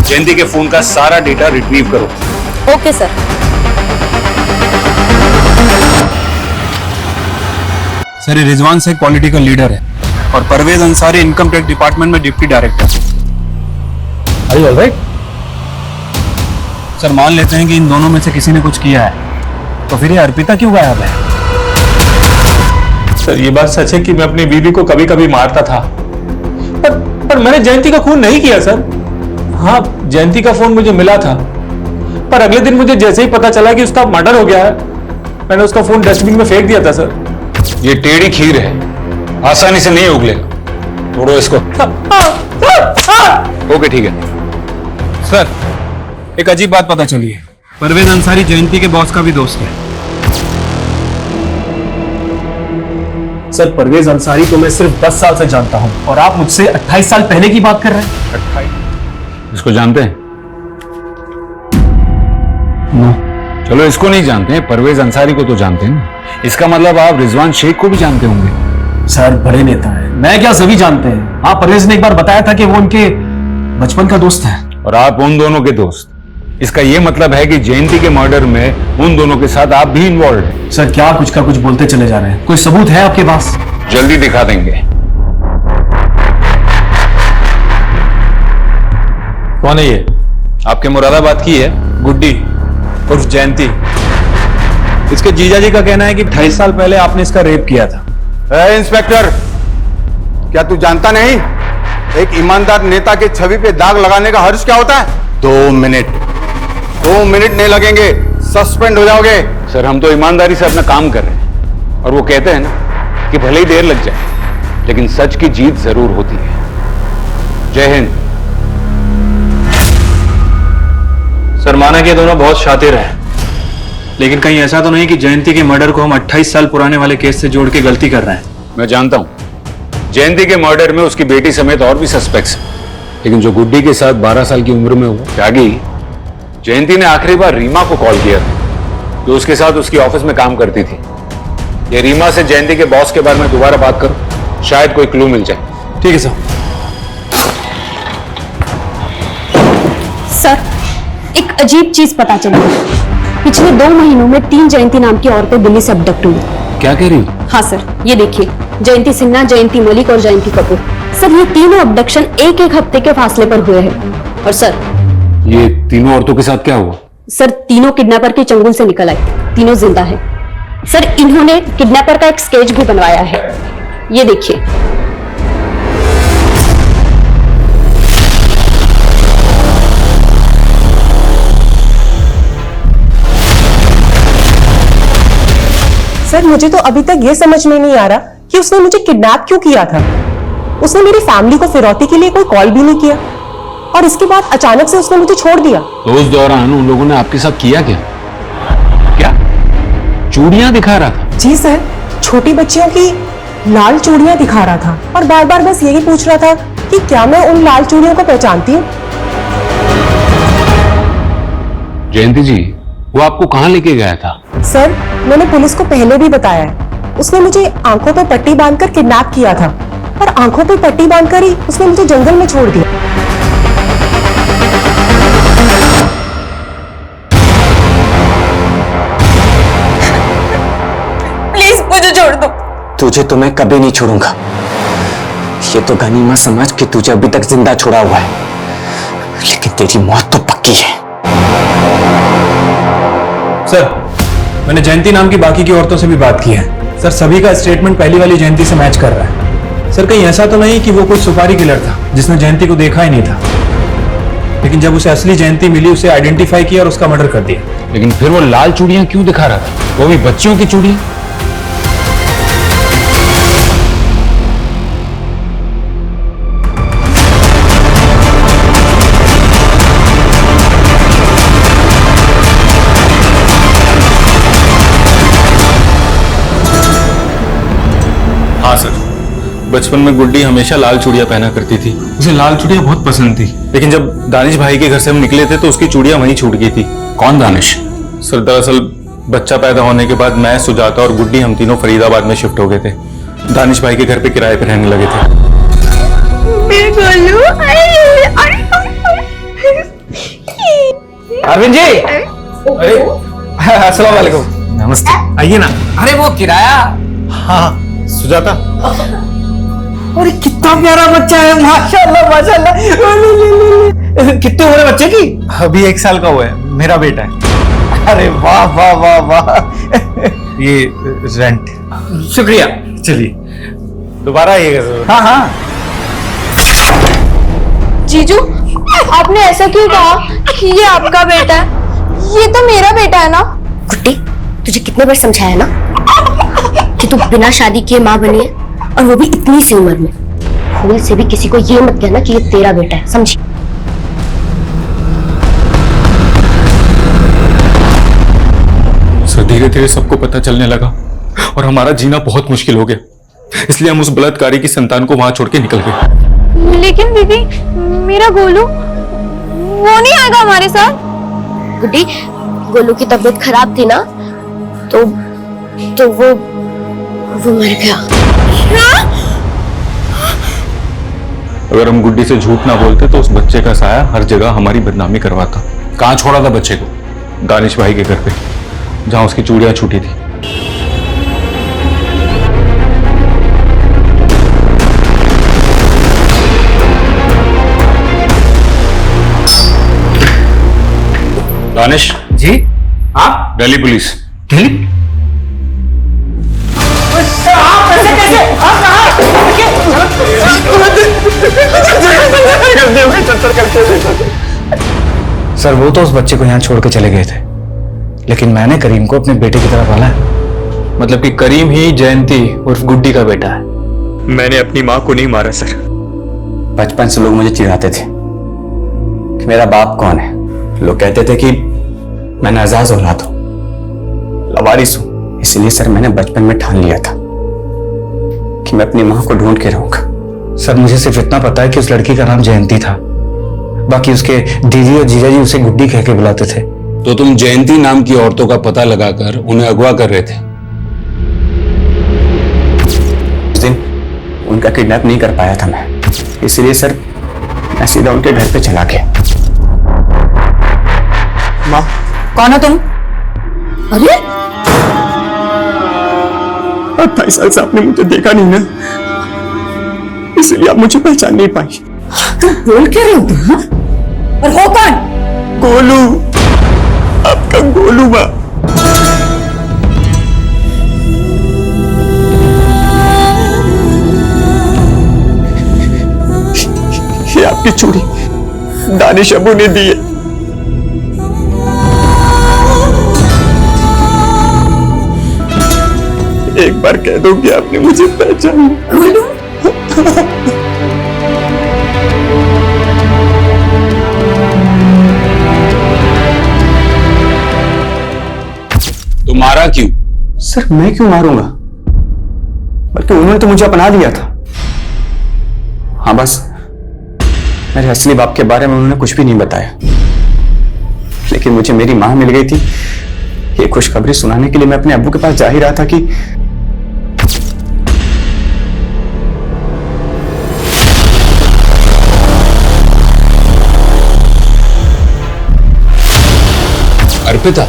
जयंती के फोन का सारा डेटा रिट्रीव करो। Okay sir. सर ये रिजवान शेख पॉलिटिकल लीडर है और Parvez Ansari income tax department में डिप्टी डायरेक्टर। अरे ऑलराइट सर, मान लेते हैं कि इन दोनों में से किसी ने कुछ किया है, तो फिर ये अर्पिता क्यों गायब है? सर ये बात सच है कि मैं अपनी बीवी को कभी कभी मारता था, पर मैंने जयंती का खून नहीं किया सर। हाँ जयंती का फोन मुझे मिला था, पर अगले दिन मुझे जैसे ही पता चला कि उसका मर्डर हो गया है, मैंने उसका फोन डस्टबिन में फेंक दिया था सर। ये टेढ़ी खीर है, आसानी से नहीं उगलेगा, तोड़ो इसको। ओके ठीक है। सर एक अजीब बात पता चली है, परवेज अंसारी जयंती के बॉस का भी दोस्त है। सर परवेज अंसारी को मैं सिर्फ 10 साल से जानता हूं और आप मुझसे 28 साल पहले की बात कर रहे हैं। 28? इसको जानते हैं? नो। चलो इसको नहीं जानते हैं, परवेज अंसारी को तो जानते हैं। इसका मतलब आप रिजवान शेख को भी जानते होंगे। सर बड़े नेता है, मैं क्या सभी जानते हैं। हाँ, परवेज ने एक बार बताया था कि वो उनके बचपन का दोस्त है। और आप उन दोनों के दोस्त। इसका यह मतलब है कि जयंती के मर्डर में उन दोनों के साथ आप भी इन्वॉल्व हैं। सर क्या कुछ का कुछ बोलते चले जा रहे हैं, कोई सबूत है आपके पास? जल्दी दिखा देंगे। कौन है ये? आपके मुरादाबाद की है गुड्डी उर्फ जयंती। इसके जीजाजी का कहना है कि 28 साल पहले आपने इसका रेप किया था। इंस्पेक्टर, क्या तू जानता नहीं एक ईमानदार नेता के छवि पे दाग लगाने का हर्ष क्या होता है? 2 मिनट नहीं लगेंगे, सस्पेंड हो जाओगे। सर हम तो ईमानदारी से अपना काम कर रहे हैं और वो कहते हैं ना कि भले ही देर लग जाए लेकिन सच की जीत जरूर होती है। जय हिंद। सर माना कि ये दोनों बहुत शातिर हैं, लेकिन कहीं ऐसा तो नहीं कि जयंती के मर्डर को हम 28 साल पुराने वाले केस से जोड़ के गलती कर रहे हैं? मैं जानता हूं जयंती के मर्डर में उसकी बेटी समेत और भी सस्पेक्ट्स हैं, लेकिन जो गुड्डी के साथ 12 साल की उम्र में हुआ त्यागी, जयंती ने आखिरी बार रीमा को कॉल किया था जो उसके साथ उसकी ऑफिस में काम करती थी। ये रीमा से जयंती के बॉस के बारे में दोबारा बात करो, शायद कोई क्लू मिल जाए। ठीक है सर। सर एक अजीब चीज पता चली। पिछले 2 महीनों में 3 जयंती नाम की औरतें दिल्ली से अबडक्ट हुई। क्या कह रही हो? हाँ सर, ये देखिए, जयंती सिन्हा, जयंती मलिक और जयंती कपूर। सर ये तीनों अबडक्शन एक हफ्ते के फासले पर हुए हैं। और सर ये तीनों औरतों के साथ क्या हुआ? सर तीनों किडनैपर के चंगुल से निकल आई, तीनों जिंदा है। सर इन्होंने किडनैपर का एक स्केच भी बनवाया है, ये देखिए। सर मुझे तो अभी तक ये समझ में नहीं आ रहा कि उसने मुझे किडनैप क्यों किया था। उसने मेरी फैमिली को फिरौती के लिए कोई कॉल भी नहीं किया और इसके बाद अचानक से उसने मुझे छोड़ दिया। तो उस दौरान उन लोगों ने आपके साथ किया क्या? क्या चूड़ियां दिखा रहा था? जी सर, छोटी बच्चियों की लाल चूड़ियां दिखा रहा था और बार बार बस यही पूछ रहा था कि क्या मैं उन लाल चूड़ियों को पहचानती हूँ। जयंती जी, वो आपको कहाँ लेके गया था? सर मैंने पुलिस को पहले भी बताया है, उसने मुझे आंखों पर पट्टी बांधकर किडनैप किया था और आंखों पर पट्टी बांधकर ही उसने मुझे जंगल में छोड़ दिया। प्लीज मुझे छोड़ दो। तुझे तो मैं कभी नहीं छोड़ूंगा। ये तो गनीमत समझ कि तुझे अभी तक जिंदा छोड़ा हुआ है, लेकिन तेरी मौत तो पक्की है। सर मैंने जयंती नाम की बाकी की औरतों से भी बात की है। सर सभी का स्टेटमेंट पहली वाली जयंती से मैच कर रहा है। सर कहीं ऐसा तो नहीं कि वो कोई सुपारी किलर था जिसने जयंती को देखा ही नहीं था, लेकिन जब उसे असली जयंती मिली उसे आइडेंटिफाई किया और उसका मर्डर कर दिया। लेकिन फिर वो लाल चूड़ियां क्यों दिखा रहा था, वो भी बच्चियों की चूड़ियां? हाँ सर, बचपन में गुड्डी हमेशा लाल चूड़ियां पहना करती थी। उसे लाल चूड़ियां बहुत पसंद थी, लेकिन जब दानिश भाई के घर से हम निकले थे तो उसकी चूड़ियां वहीं छूट गई थी। कौन दानिश? सर दरअसल बच्चा पैदा होने के बाद मैं, सुजाता और गुड्डी हम तीनों फरीदाबाद में शिफ्ट हो गए थे। दानिश भाई के घर पे किराए पे रहने लगे थे। अरविंद जी, अस्सलाम वालेकुम। नमस्ते, आइए ना। अरे वो किराया। हाँ सुजाता। अरे कितना प्यारा बच्चा है, माशाल्लाह माशाल्लाह। कितने उम्र है बच्चे की? अभी 1 साल का हुआ है, मेरा बेटा है। अरे वाह वाह वाह वाह। ये रेंट। शुक्रिया। चलिए दोबारा आइएगा जरूर। हाँ हाँ। जीजू आपने ऐसा क्यों कहा कि ये आपका बेटा है? ये तो मेरा बेटा है ना। गुड्डी तुझे कितने बार समझाया ना कि तू बिना शादी किए माँ बनी है, और वो भी इतनी सी उम्र में। भूल से भी किसी को ये मत कहना कि ये तेरा बेटा है, समझी? सर धीरे धीरे सबको पता चलने लगा और हमारा जीना बहुत मुश्किल हो गया, इसलिए हम उस बलात्कारी की संतान को वहां छोड़ के निकल गए। लेकिन दीदी मेरा गोलू वो नहीं आएगा हमारे साथ। गुड्डी गोलू की तबीयत खराब थी ना, तो तो वो मर गया। अगर हम गुड्डी से झूठ ना बोलते तो उस बच्चे का साया हर जगह हमारी बदनामी करवाता। कहाँ छोड़ा था बच्चे को? दानिश भाई के घर पे, जहां उसकी चूड़ियां छूटी थी। दानिश जी? हाँ? दिल्ली पुलिस। दिल्ली? सर वो तो उस बच्चे को यहाँ छोड़ के चले गए थे, लेकिन मैंने करीम को अपने बेटे की तरह पाला है। मतलब कि करीम ही जयंती उर्फ गुड्डी का बेटा है। मैंने अपनी माँ को नहीं मारा सर। बचपन से लोग मुझे चिढ़ाते थे कि मेरा बाप कौन है। लोग कहते थे कि मैं नाजाज औलाद हूं, लवारिस हूं। इसलिए सर मैंने बचपन में ठान लिया था कि मैं अपनी माँ को ढूंढ के रहूंगा। सर मुझे सिर्फ इतना पता है कि उस लड़की का नाम जयंती था, बाकी उसके दीदी और जीजा जी उसे गुड्डी कह के बुलाते थे। तो तुम जयंती नाम की औरतों का पता लगाकर उन्हें अगवा कर रहे थे? उस दिन उनका किडनैप नहीं कर पाया था मैं, इसलिए सर मैं सीधा उनके घर पे चला गया। माँ कौन हो तुम? अरे 28 साल से आपने मुझे देखा नहीं ना, इसलिए आप मुझे पहचान नहीं पाई। तुम बोल क्या रहे हो तुम? हाँ? और हो कौन? गोलू, आपका गोलू माँ। ये आपकी चूड़ी दानिश अबू ने दी है। एक बार कह दो कि आपने मुझे पहचाना। गोलू तो मारा क्यों? सर मैं क्यों मारूंगा, बल्कि उन्होंने तो मुझे अपना लिया था। हाँ बस मेरे असली बाप के बारे में उन्होंने कुछ भी नहीं बताया, लेकिन मुझे मेरी मां मिल गई थी। ये खुशखबरी सुनाने के लिए मैं अपने अब्बू के पास जा ही रहा था कि अर्पिता।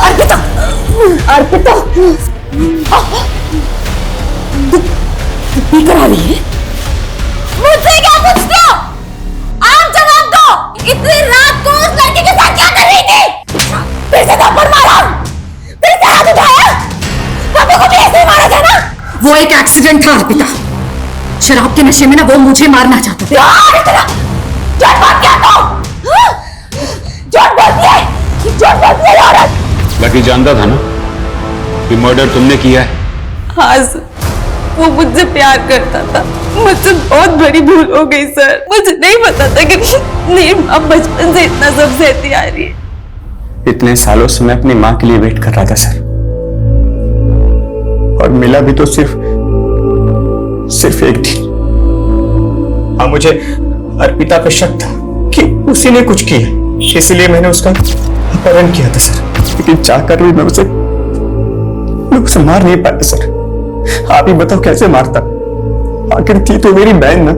अर्पिता, अर्पिता तू करा रही है? मुझसे क्या पूछते हो? आप जवाब दो। इतनी रात को उस लड़की के साथ क्या कर रही थी? फिर से थप्पड़ मारा, फिर से हाथ उठाया। पापा को भी ऐसे ही मारा था ना? वो एक एक्सीडेंट था अर्पिता। शराब के नशे में ना वो मुझे मारना चाहता था। झूठ बोल क्या तो? झूठ बोलती है, झूठ बोलती है औरत। लकी जानता था ना कि मर्डर तुमने किया है? हाँ सर, वो मुझसे प्यार करता था। मुझसे बहुत बड़ी भूल हो गई सर। मुझे नहीं पता था कि मेरी माँ बचपन से इतना सब सहती आ रही है। इतने सालों से मैं अपनी मां के लिए वेट कर रहा था सर, और मिला भी तो सिर्फ एक दिन। हाँ मुझे अर्पिता पे शक था कि उसी ने कुछ किया, इसलिए मैंने उसका अपहरण किया था सर। लेकिन चाहकर भी मैं उसे मार नहीं पाया सर। आप ही बताओ कैसे मारता? आखिर थी तो मेरी बहन ना।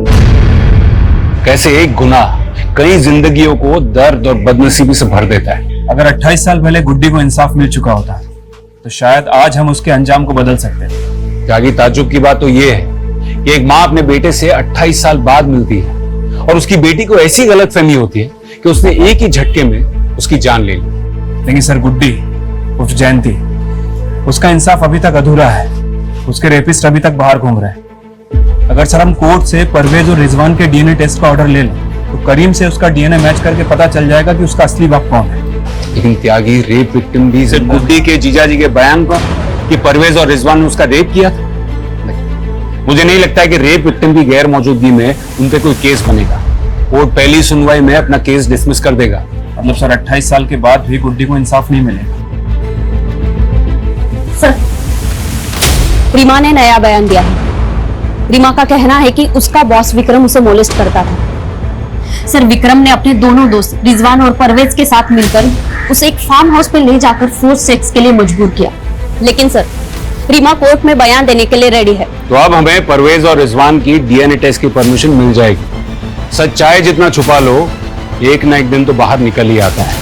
कैसे एक गुनाह कई जिंदगियों को दर्द और बदनसीबी से भर देता है। अगर 28 साल पहले गुड्डी को इंसाफ मिल चुका होता तो शायद आज हम उसके अंजाम को बदल सकते थे। त्यागी ताज्जुब की बात तो ये है कि एक माँ अपने बेटे से 28 साल बाद मिलती है और उसकी बेटी को ऐसी गलतफहमी होती है कि उसने एक ही झटके में उसकी जान ले ली। लेकिन सर गुड्डी उर्फ जयंती, उसका इंसाफ अभी तक अधूरा है। उसके रेपिस्ट अभी तक बाहर घूम रहे हैं। अगर सर हम कोर्ट से परवेज और रिजवान के डीएनए टेस्ट का ऑर्डर ले लें तो करीम से उसका डीएनए मैच करके पता चल जाएगा कि उसका असली बाप कौन है। लेकिन त्यागी रेप विक्टिम भी सिर्फ गुड्डी के जीजाजी के बयान पर कि परवेज और रिजवान ने उसका रेप किया था। मुझे नहीं लगता है कि रेप विक्टिम की गैर मौजूदगी में उन पे कोई केस बनेगा। कोर्ट पहली सुनवाई में अपना केस डिसमिस कर देगा। मतलब सर 28 साल के बाद भी गुड्डी को इंसाफ नहीं मिलेगा। सर रीमा ने नया बयान दिया है। रीमा का कहना है कि उसका बॉस विक्रम उसे मोलेस्ट करता था। सर विक्रम ने अपने दोनों दोस्त रिजवान और परवेज के साथ मिलकर उसे एक फार्म हाउस पे ले जाकर फोर्स सेक्स के लिए मजबूर किया। लेकिन सर रीमा कोर्ट में बयान देने के लिए रेडी है। तो अब हमें परवेज और रिजवान की डीएनए टेस्ट की परमिशन मिल जाएगी। सच्चाई जितना छुपा लो, एक ना एक दिन तो बाहर निकल ही आता है।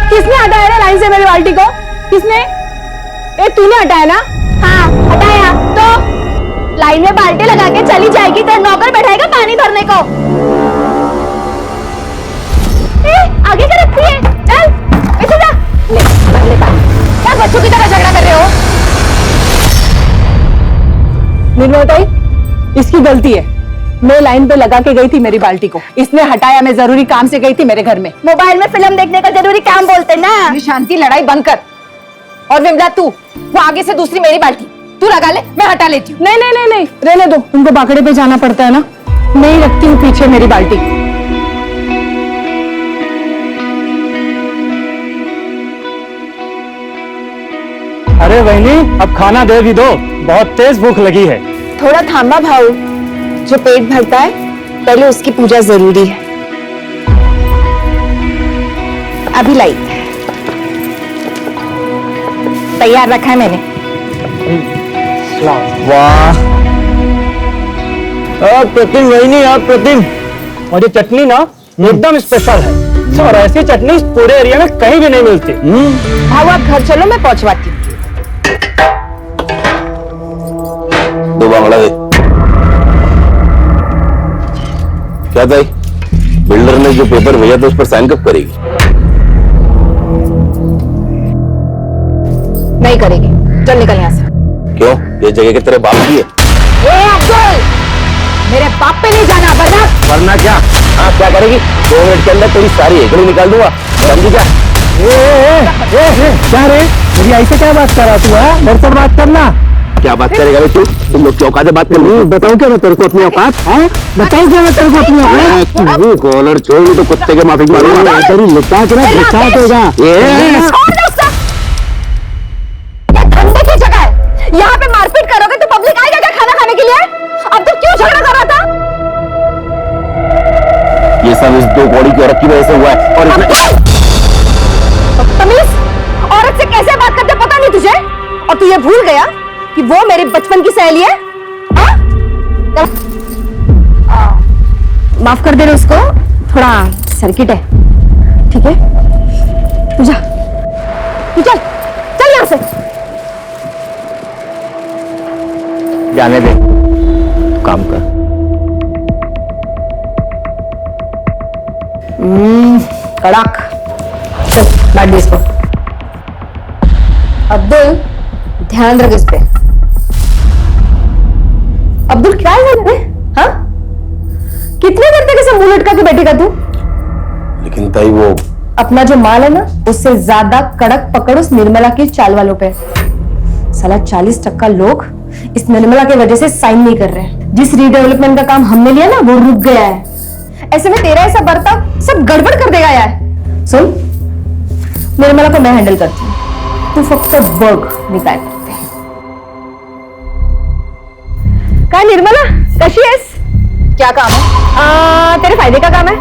किसने हटाया ना लाइन से मेरी बाल्टी को? किसने? ए तूने हटाया ना? हाँ हटाया। तो लाइन में बाल्टी लगा के चली जाएगी तो नौकर बैठाएगा पानी भरने को। आगे क्या रखती है? चल ऐसे जा। ले क्या बच्चों की तरह झगड़ा कर रहे हो? निर्मोताई, इसकी गलती है। मैं लाइन पे लगा के गई थी मेरी बाल्टी को, इसने हटाया। मैं जरूरी काम से गई थी मेरे घर में। मोबाइल में फिल्म देखने का जरूरी काम बोलते ना। शांति, लड़ाई बंद कर। और विमला तू, वो आगे से दूसरी मेरी बाल्टी तू लगा ले, मैं हटा लेती हूँ। नहीं नहीं नहीं नहीं, रहने दो। तुमको बाकड़े पे जाना पड़ता है ना, मैं ही रखती हूँ पीछे मेरी बाल्टी। अरे बहनी, अब खाना दे भी दो, बहुत तेज भूख लगी है। थोड़ा थामा भाऊ, जो पेट भरता है पहले उसकी पूजा जरूरी है। अभी लाई, तैयार रखा है मैंने। वाह, प्रतिम वही आप प्रतिम। और ये चटनी ना एकदम स्पेशल है, और ऐसी चटनी इस पूरे एरिया में कहीं भी नहीं मिलती। भाऊ आप घर चलो, मैं पहुंचवाती हूँ। दो बांगड़ा दे। क्या था? बिल्डर ने जो पेपर भेजा था उस पर साइन कब करेगी? नहीं करेगी, चल निकल यहाँ से। क्यों? ये जगह की तेरे बाप की है? ए अब्दुल, मेरे बाप पे नहीं जाना, वरना क्या? हाँ क्या करेगी? 2 मिनट के अंदर तेरी सारी एकड़ी निकाल दूंगा, समझी क्या? क्या रे, मेरी ऐसे क्या बात कर रहा तू? है मेरे से बात करना। क्या बात करेगा बे तू? तुम लोग की औकात से बात कर रहे हो? बताऊं क्या मैं तेरे को अपनी औकात? बताऊं क्या मैं तेरे को अपनी औकात? कॉलर छोड़ तो कुत्ते के माफी मारूंगा। तेरी लुटा के ना दिखा देगा। धंधे की जगह है, यहाँ पे मारपीट करोगे तो पब्लिक आएगा क्या खाना खाने के लिए? अब तो क्यों झगड़ा कर रहा था? ये सब इस 2 कौड़ी की औरत की वजह से हुआ है। और तमीज, औरत से कैसे बात करते पता नहीं तुझे? और तू ये भूल गया कि वो मेरी बचपन की सहेली है? माफ कर दे रहे उसको, थोड़ा सर्किट है, ठीक है? तू जा, तू चल चल यहाँ से। जाने दे, काम कर। कड़ाक, चल बैठ दे इसको। अब्दुल ध्यान रख इस पे। अब्दुल क्या है रे? हाँ, कितने देर तक ऐसे मुंह लटका के बैठेगा तू? लेकिन ताई वो अपना जो माल है ना, उससे ज्यादा कड़क पकड़ उस निर्मला की चाल वालों पे। साला 40% लोग इस निर्मला की वजह से साइन नहीं कर रहे हैं। जिस रीडेवलपमेंट का काम हमने लिया ना, वो रुक गया है। ऐसे में तेरा ऐसा बर्ताव सब गड़बड़ कर देगा यार। सुन, निर्मला को मैं हैंडल करती हूँ, तू फक्त बघ मी काय करते। काय निर्मला, कशी आहेस? क्या काम है? तेरे फायदे का काम है।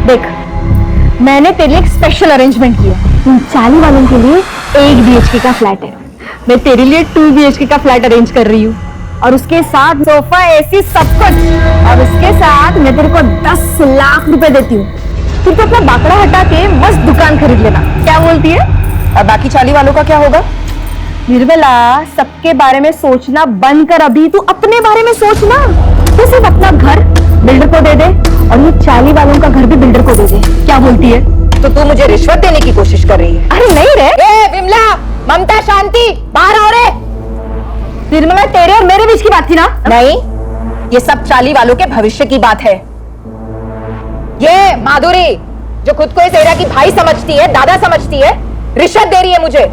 देख, मैंने तेरे लिए एक स्पेशल अरेंजमेंट किया। तुम 40 वालों के लिए 1 BHK का फ्लैट है, मैं तेरे लिए 2 BHK का फ्लैट अरेंज कर रही हूँ, और उसके साथ सोफा, AC, सब कुछ। और उसके साथ मैं तेरे को 10 लाख रुपए देती हूँ। फिर तो अपना बाकड़ा हटा के मस्त दुकान खरीद लेना। क्या बोलती है? और बाकी 40 वालों का क्या होगा? निर्मला, सबके बारे में सोचना बंद कर, अभी तू अपने बारे में सोचना। तू सिर्फ अपना घर बिल्डर को दे दे, और ये 40 वालों का घर भी बिल्डर को दे दे। क्या बोलती है? तो तू मुझे रिश्वत देने की कोशिश कर रही है? अरे नहीं रे। ए विमला, ममता, शांति, बाहर आओ रे। निर्मला, तेरे और मेरे बीच की बात थी ना? नहीं, ये सब 40 वालों के भविष्य की बात है। ये माधुरी, जो खुद को इस एरिया की भाई समझती है, दादा समझती है, रिश्वत दे रही है मुझे।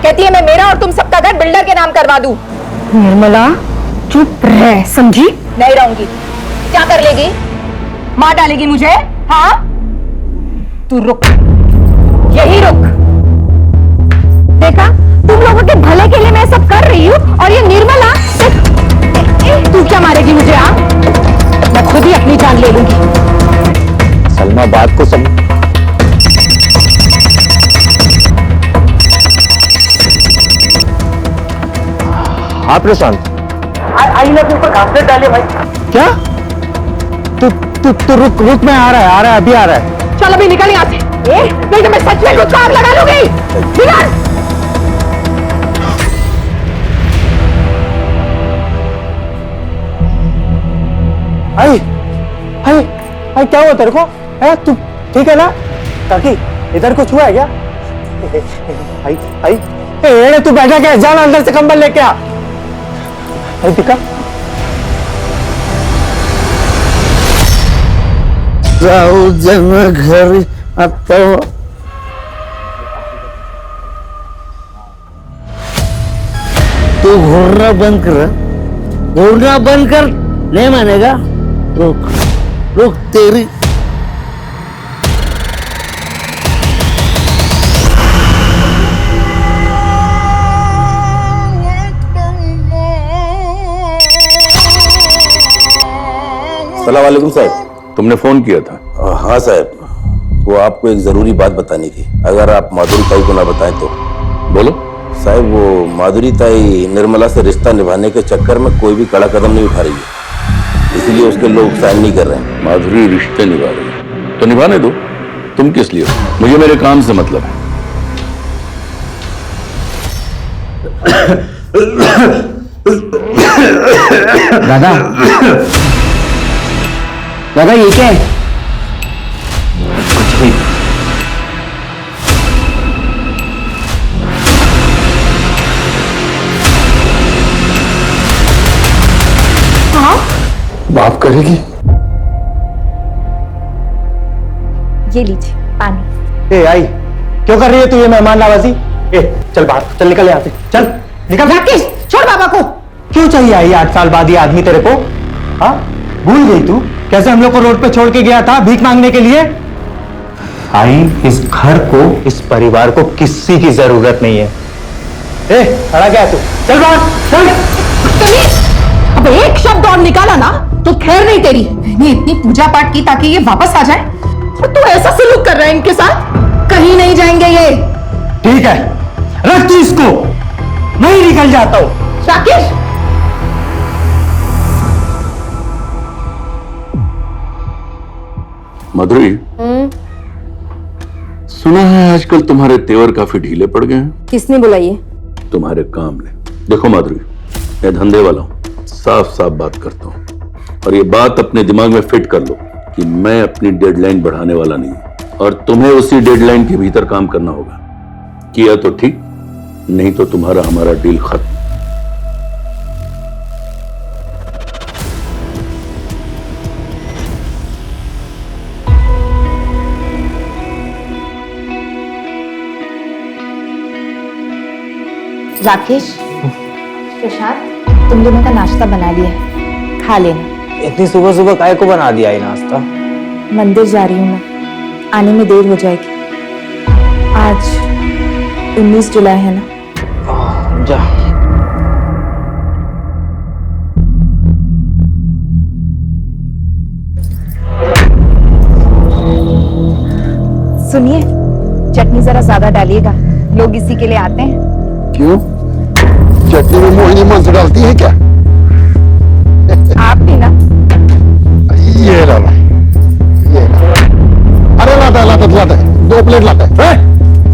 कहती है मैं मेरा और तुम सबका घर बिल्डर के नाम करवा दूं। निर्मला चुप रह, समझी? नहीं रहूंगी। क्या कर लेगी? मार डालेगी मुझे? हाँ, तू रुक, यही रुक। देखा, तुम लोगों के भले के लिए मैं सब कर रही हूँ, और ये निर्मला तू क्या मारेगी मुझे? हाँ, मैं खुद ही अपनी जान ले लूंगी। सलमा बात को समझ। हाँ प्रशांत, आईना के ऊपर घासलेट डाले भाई। क्या? तू रुक, मैं आ रहा है, अभी आ रहा है। चल अभी निकल यहाँ से, नहीं तो मैं सच में कुछ आग लगा लूंगी। निकल। आई क्या हुआ तेरे को? है तू ठीक है ना? काकी इधर कुछ हुआ है क्या? आई तू बैठा क्या? जाना अंदर से कंबल लेके आ। दिखा जाऊ जन्म घर आता तू घूरना बंद कर, नहीं मानेगा? रुक तेरी अस्सलाम वालेकुम साहब, तुमने फोन किया था? हाँ साहब, वो आपको एक जरूरी बात बतानी थी, अगर आप माधुरी ताई को ना बताएं तो। बोलो साहब, वो माधुरी ताई निर्मला से रिश्ता निभाने के चक्कर में कोई भी कड़ा कदम नहीं उठा रही है, इसीलिए उसके लोग साइन नहीं कर रहे हैं। माधुरी रिश्ते निभा रही है तो निभाने दो, तुम किस लिए? मुझे मेरे काम से मतलब है। दादा ये क्या है? कुछ भी। हाँ? माफ करेगी? ये लीजिए पानी। ए आई, क्यों कर रही है तू ये मेहमान नवाजी? चल बाहर, चल निकल यहाँ से, चल निकल। राकेश, छोड़ बाबा को। क्यों चाहिए आई 8 साल बाद ये आदमी तेरे को? हाँ, भूल गई तू कैसे हम लोग को रोड पे छोड़ के गया था भीख मांगने के लिए? आई, इस घर को, इस परिवार को किसी की जरूरत नहीं है। खड़ा क्या है तू? चल बाहर, चल। अब एक शब्द और निकाला ना तो खैर नहीं तेरी। मैंने इतनी पूजा पाठ की ताकि ये वापस आ जाए, और तू ऐसा सलूक कर रहा है इनके साथ। कहीं नहीं जाएंगे ये। ठीक है, रख तू इसको, मैं ही निकल जाता हूं। राकेश, माधुरी, सुना है आजकल तुम्हारे तेवर काफी ढीले पड़ गए हैं। किसने बुलाई है? तुम्हारे काम ने। देखो माधुरी, मैं धंधे वाला हूं, साफ साफ बात करता हूं, और ये बात अपने दिमाग में फिट कर लो कि मैं अपनी डेडलाइन बढ़ाने वाला नहीं हूं, और तुम्हें उसी डेडलाइन के भीतर काम करना होगा। किया तो ठीक, नहीं तो तुम्हारा हमारा डील खत्म। राकेश, प्रशांत, तुम दोनों का नाश्ता बना लिया है, खा लेना। इतनी सुबह सुबह काय को बना दिया ये नाश्ता? मंदिर जा रही हूँ मैं, आने में देर हो जाएगी। आज 19 जुलाई है ना? जा। सुनिए, चटनी जरा ज्यादा डालिएगा, लोग इसी के लिए आते हैं। क्यों? चटनी में मोहिनी मंत्र डालती है क्या? आप भी ना। ये ला, ये ला। अरे लाता है, 2 प्लेट लाता है।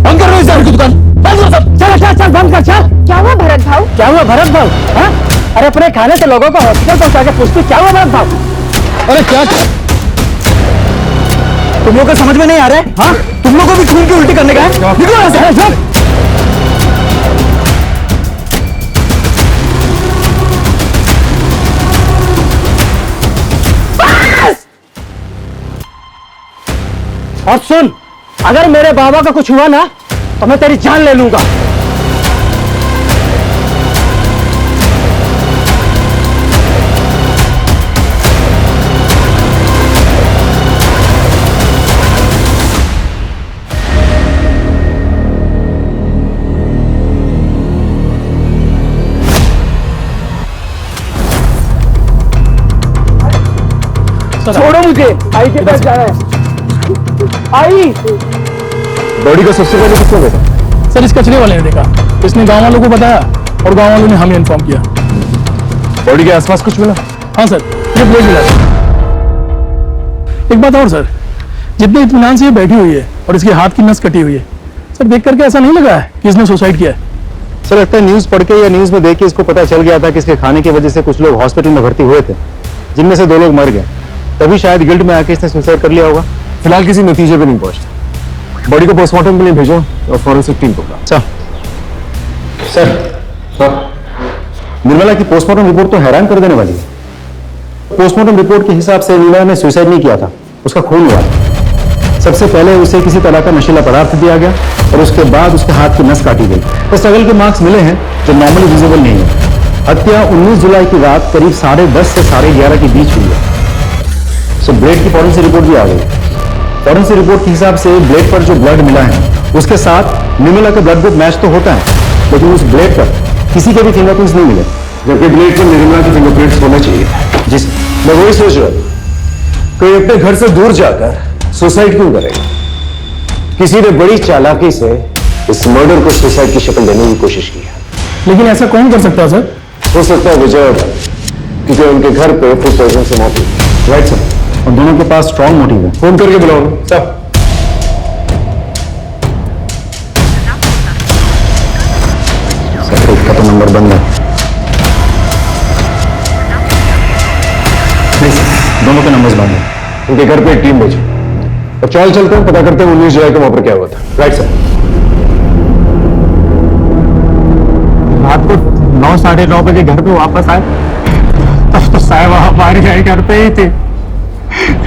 बंद कर रहे की दुकान, बंद कर सब। चल बंद कर, चल। क्या हुआ भरत भाव? क्या हुआ भरत भाव? हाँ? अरे अपने खाने से लोगों को हॉस्पिटल पहुंचा के पूछती क्या हुआ भरत भाव? अरे क्या तुम लोग को समझ में नहीं आ रहा है? हाँ? तुम लोग को भी खून की उल्टी करने का है? निकलो यहाँ से। और सुन, अगर मेरे बाबा का कुछ हुआ ना तो मैं तेरी जान ले लूंगा। छोड़ो मुझे, आई के पास जाना है। आई बॉडी का सबसे पहले किसने देखा? सर, इस कचरे वाले ने देखा, इसने गांव वालों को बताया और गांव वालों ने हमें इन्फॉर्म किया। बॉडी के आसपास कुछ मिला? हाँ सर, ये ब्लेड मिला सर। एक बात और सर, जितने इत्मीनान से ये बैठी हुई है और इसके हाथ की नस कटी हुई है, सर देख करके ऐसा नहीं लगा है कि इसने सुसाइड किया है। सर लगता है न्यूज पढ़ के या न्यूज में देख के इसको पता चल गया था कि इसके खाने की वजह से कुछ लोग हॉस्पिटल में भर्ती हुए थे, जिनमें से 2 लोग मर गए, तभी शायद गिल्ट में आके इसने सुसाइड कर लिया होगा। फिलहाल किसी नतीजे पे नहीं पहुंचा। बॉडी को पोस्टमार्टम के लिए भेजो और फॉरेंसिक टीम को। अच्छा सर, निर्मला की पोस्टमार्टम रिपोर्ट तो हैरान कर देने वाली है। पोस्टमार्टम रिपोर्ट के हिसाब से निर्मला ने सुसाइड नहीं किया था, उसका खून हुआ। सबसे पहले उसे किसी तरह का नशीला पदार्थ दिया गया और उसके बाद उसके हाथ की नस काटी गई। तो स्ट्रगल के मार्क्स मिले हैं जो नॉर्मली विजिबल नहीं है। हत्या 19 जुलाई की रात करीब 10:30 से 11:30 के बीच हुई है। सो ब्लेड की फॉरेंसिक रिपोर्ट भी आ गई। फॉरेंसिक रिपोर्ट के हिसाब से ब्लेड पर जो ब्लड मिला है उसके साथ निर्मला का ब्लड ग्रुप मैच तो होता है, लेकिन उस ब्लेड पर किसी के भी फिंगरप्रिंट्स नहीं मिले, जबकि ब्लेड पर निर्मला के फिंगरप्रिंट्स होने चाहिए थे। जिस मैं वही सोच रहा हूं, कोई अपने घर से दूर जाकर सुसाइड क्यों करेगा? किसी ने बड़ी चालाकी से इस मर्डर को सुसाइड की शक्ल देने की कोशिश की है। लेकिन ऐसा कौन कर सकता है सर? हो सकता है विजय, क्योंकि उनके घर पे फूड पॉइजन से मौत हुई। राइट सर, और दोनों के पास स्ट्रॉन्ग मोटिव है। फोन करके बुलाओ सब। सर, का तो नंबर बंद है। नहीं सर, दोनों के नंबर्स बंद है। उनके घर पे एक टीम भेजी और चलते हैं, पता करते हैं 19 जुलाई को वहां पर क्या हुआ था। Right sir. रात को 9, 9:30 बजे घर पे वापस आए, तब तो साहिबा हमारे घर पे ही थी,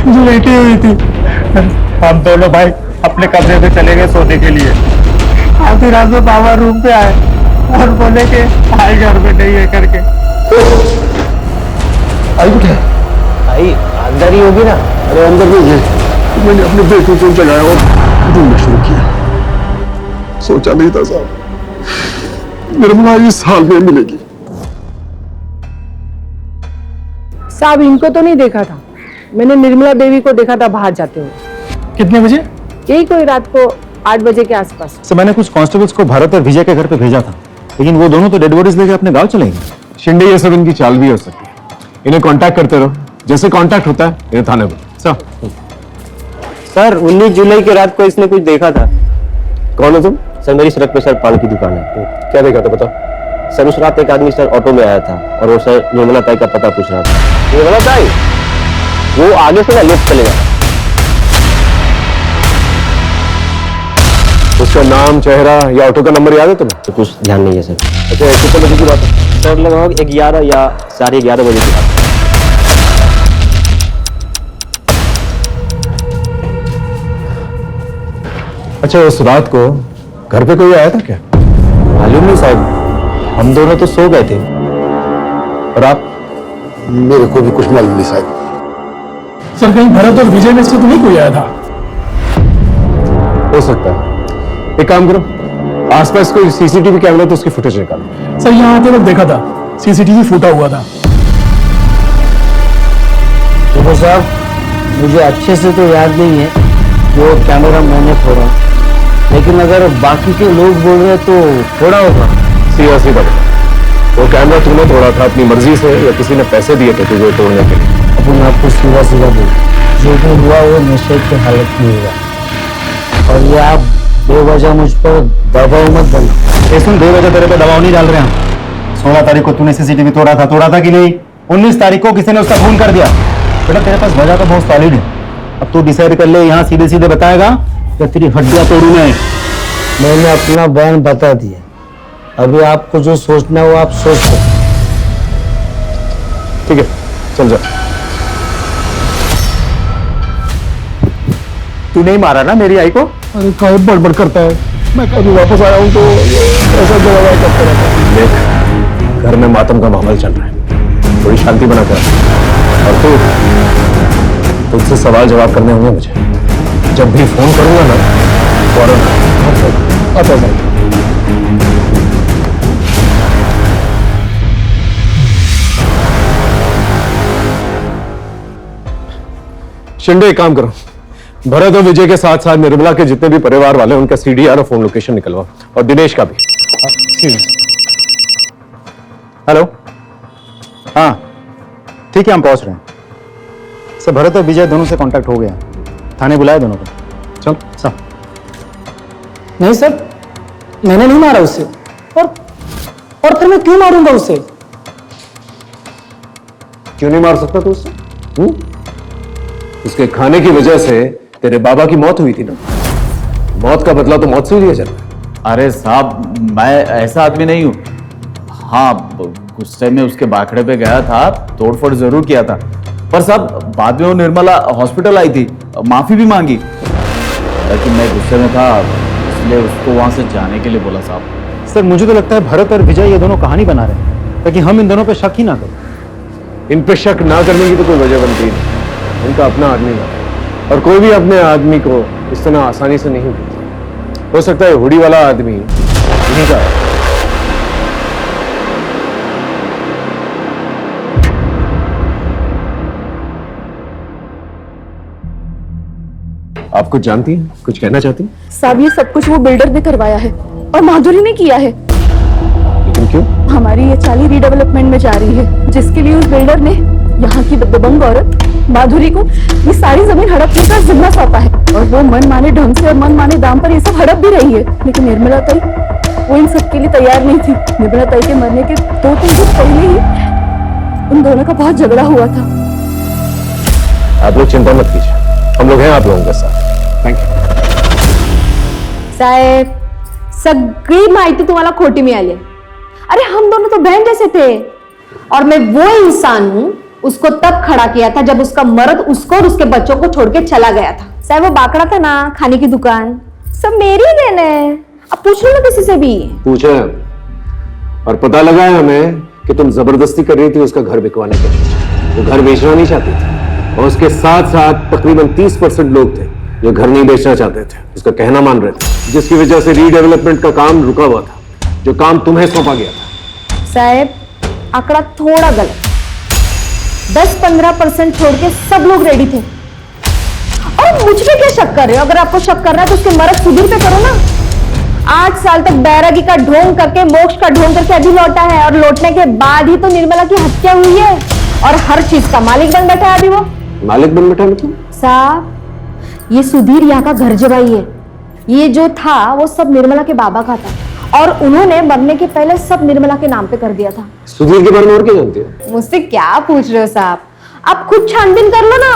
जो लेटी हुई थी। हम दोनों भाई अपने कमरे में चले गए सोने के लिए। आधी रात में बाबा रूम पे आए और बोले कि भाई घर में नहीं है करके। आई उठे, आई अंदर ही होगी ना? अरे अंदर नहीं है। मैंने अपने बेटे को जगाया और ढूंढना शुरू किया। सोचा नहीं था साहब निर्मला इस हाल में मिलेगी। साहब, इनको तो नहीं देखा था, मैंने निर्मला देवी को देखा था बाहर जाते हुए। कितने बजे? यही कोई रात को 8 बजे के आसपास। सर, मैंने कुछ कांस्टेबल्स को भारत और विजय के घर पे भेजा था, लेकिन वो दोनों तो डेड बॉडीज लेके अपने गांव चले गए। शिंदे ये सब इनकी चाल भी हो सकती है। इन्हें कांटेक्ट करते रहो, जैसे कांटेक्ट होता है इन्हें थाने में। सर 19 जुलाई की रात को इसने कुछ देखा था। कौन हो तुम? सर मेरी सड़क पे सर पान की दुकान है। क्या देखा था बताओ? सर उस रात एक आदमी सर ऑटो में आया था और वो सर निर्मला ताई का पता पूछ रहा था। निर्मला ताई, वो आगे से ना लेफ्ट चले गया। उसका नाम, चेहरा या ऑटो का नंबर याद है तुम्हें? तो कुछ ध्यान नहीं है सर। अच्छा, कितने बजे की बात है? सर लगभग 11 या 11:30 बजे की बात है। अच्छा, उस रात को घर पे कोई आया था क्या? मालूम नहीं साहब, हम दोनों तो सो गए थे। और आप? मेरे को भी कुछ मालूम नहीं साहब। सर, कहीं भरत और विजय में से तो नहीं कोई आया था? हो सकता है। एक काम करो, आसपास कोई सीसीटीवी कैमरा तो उसकी फुटेज निकालो। सर, यहाँ आते वक्त देखा था, सीसीटीवी फूटा हुआ था। देखो साहब, मुझे अच्छे से तो याद नहीं है वो कैमरा मैंने फोड़ा, लेकिन अगर बाकी के लोग बोल रहे तो फोड़ा होगा। सी बात, वो कैमरा तूने तोड़ा था अपनी मर्जी से या किसी ने पैसे दिए थे तुझे तोड़ने के लिए? अपन आपको सीधा बोल, जो भी हुआ वो नशे की हालत में हुआ, और ये आप बेवजह मुझ पर दबाव मत डालो। सुन, बेवजह तेरे पे दबाव नहीं डाल रहे हम। 16 तारीख को तूने सीसीटीवी तोड़ा था कि नहीं? 19 तारीख को किसी ने उसका खून कर दिया। बेटा, तेरे पास वजह तो बहुत सॉलिड है। अब तू डिसाइड कर ले, यहाँ सीधे सीधे बताएगा या तेरी हड्डियां तोड़ू मैं। मैंने अपना बयान बता दिया, अभी आपको जो सोचना है वो आप सोच लो। ठीक है, चल जा। तू नहीं मारा ना मेरी आई को? अरे बहुत बड़बड़ करता है, मैं कभी वापस आया हूँ तो ऐसा जवाब करता रहता है। देख, घर में मातम का माहौल चल रहा है, थोड़ी शांति बना कर। और तुझसे सवाल जवाब करने होंगे मुझे। जब भी फोन करूंगा ना, फौरन आता है। शिंदे, एक काम करो, भरत और विजय के साथ साथ निर्मला के जितने भी परिवार वाले हैं उनका सीडीआर और फोन लोकेशन निकलवाओ, और दिनेश का भी। हेलो, हाँ ठीक है, हम पहुंच रहे हैं सर। भरत और विजय दोनों से कांटेक्ट हो गया, थाने बुलाया दोनों को। चल सर। नहीं सर, मैंने नहीं मारा उसे, और फिर मैं क्यों मारूंगा उसे? क्यों नहीं मार सकता तू उससे? उसके खाने की वजह से तेरे बाबा की मौत हुई थी ना। मौत का बदला तो मौत से ही लिया जाता है। अरे साहब, मैं ऐसा आदमी नहीं हूं। हाँ, गुस्से में उसके बाखड़े पे गया था, तोड़फोड़ जरूर किया था, पर साहब बाद में वो निर्मला हॉस्पिटल आई थी, माफी भी मांगी, लेकिन मैं गुस्से में था इसलिए उसको वहां से जाने के लिए बोला साहब। सर मुझे तो लगता है भरत और विजय ये दोनों कहानी बना रहे हैं ताकि हम इन दोनों पे शक ही ना करें। इन पे शक ना करने की तो कोई वजह बनती नहीं, उनका अपना आदमी है, और कोई भी अपने आदमी को इस तरह आसानी से नहीं भूलता। हो सकता है हुडी वाला आदमी यहीं का है। आप कुछ जानती हैं, कुछ कहना चाहती हैं? साहब, ये सब कुछ वो बिल्डर ने करवाया है और माधुरी ने किया है। लेकिन क्यों? हमारी ये चाली रीडेवलपमेंट में जा रही है, जिसके लिए उस बिल्डर ने यहाँ की दबंग औरत माधुरी को ये सारी जमीन हड़पने का जिम्मा सौंपा है, और वो मन माने ढंग से और मन माने दाम पर ये सब हड़प भी रही है। लेकिन निर्मला ताई वो इन सब के लिए तैयार नहीं थी। निर्मला ताई के मरने के 2-3 दिन पहले ही उन दोनों का बहुत झगड़ा हुआ था। आप लोग चिंता मत कीजिए, हम लोग हैं आप लोगों के साथ। थैंक यू साहेब, सगळी माहिती तुम्हाला खोटी मिळाली। अरे हम दोनों तो बहन जैसे थे, और मैं वो इंसान हूं उसको तब खड़ा किया था जब उसका मर्द उसको और उसके बच्चों को छोड़ के चला गया था। साहब वो बाकड़ा था ना, खाने की दुकान, सब मेरी ही देन है। अब पूछ लो ना किसी से भी। पूछा और पता लगा है हमें कि तुम जबरदस्ती कर रही थी उसका घर बिकवाने के लिए। वो घर बेचना नहीं चाहती थी, और उसके साथ साथ तकरीबन 30% लोग थे जो घर नहीं बेचना चाहते थे, उसका कहना मान रहे थे, जिसकी वजह से रीडेवलपमेंट का काम रुका हुआ था, जो काम तुम्हें सौंपा गया था। साहब आंकड़ा थोड़ा गलत, 10-15% छोड़ के सब लोग रेडी थे। और मुझ पे क्या शक कर रहे हो? अगर आपको शक करना है तो उसके मर्द सुधीर पे करो ना। 8 साल तक बैरागी का ढोंग करके, मोक्ष का ढोंग करके अभी लौटा है, और लौटने के बाद ही तो निर्मला की हत्या हुई है, और हर चीज का मालिक बन बैठा है अभी वो। मालिक बन बैठा मतलब? साहब ये सुधीर यहाँ का घर जवाई है। ये जो था वो सब निर्मला के बाबा का था, और उन्होंने मरने के पहले सब निर्मला के नाम पे कर दिया था। सुधीर के बारे में और क्या जानती हो? मुझसे क्या पूछ रहे हो साहब? आप खुद छानबीन कर लो ना,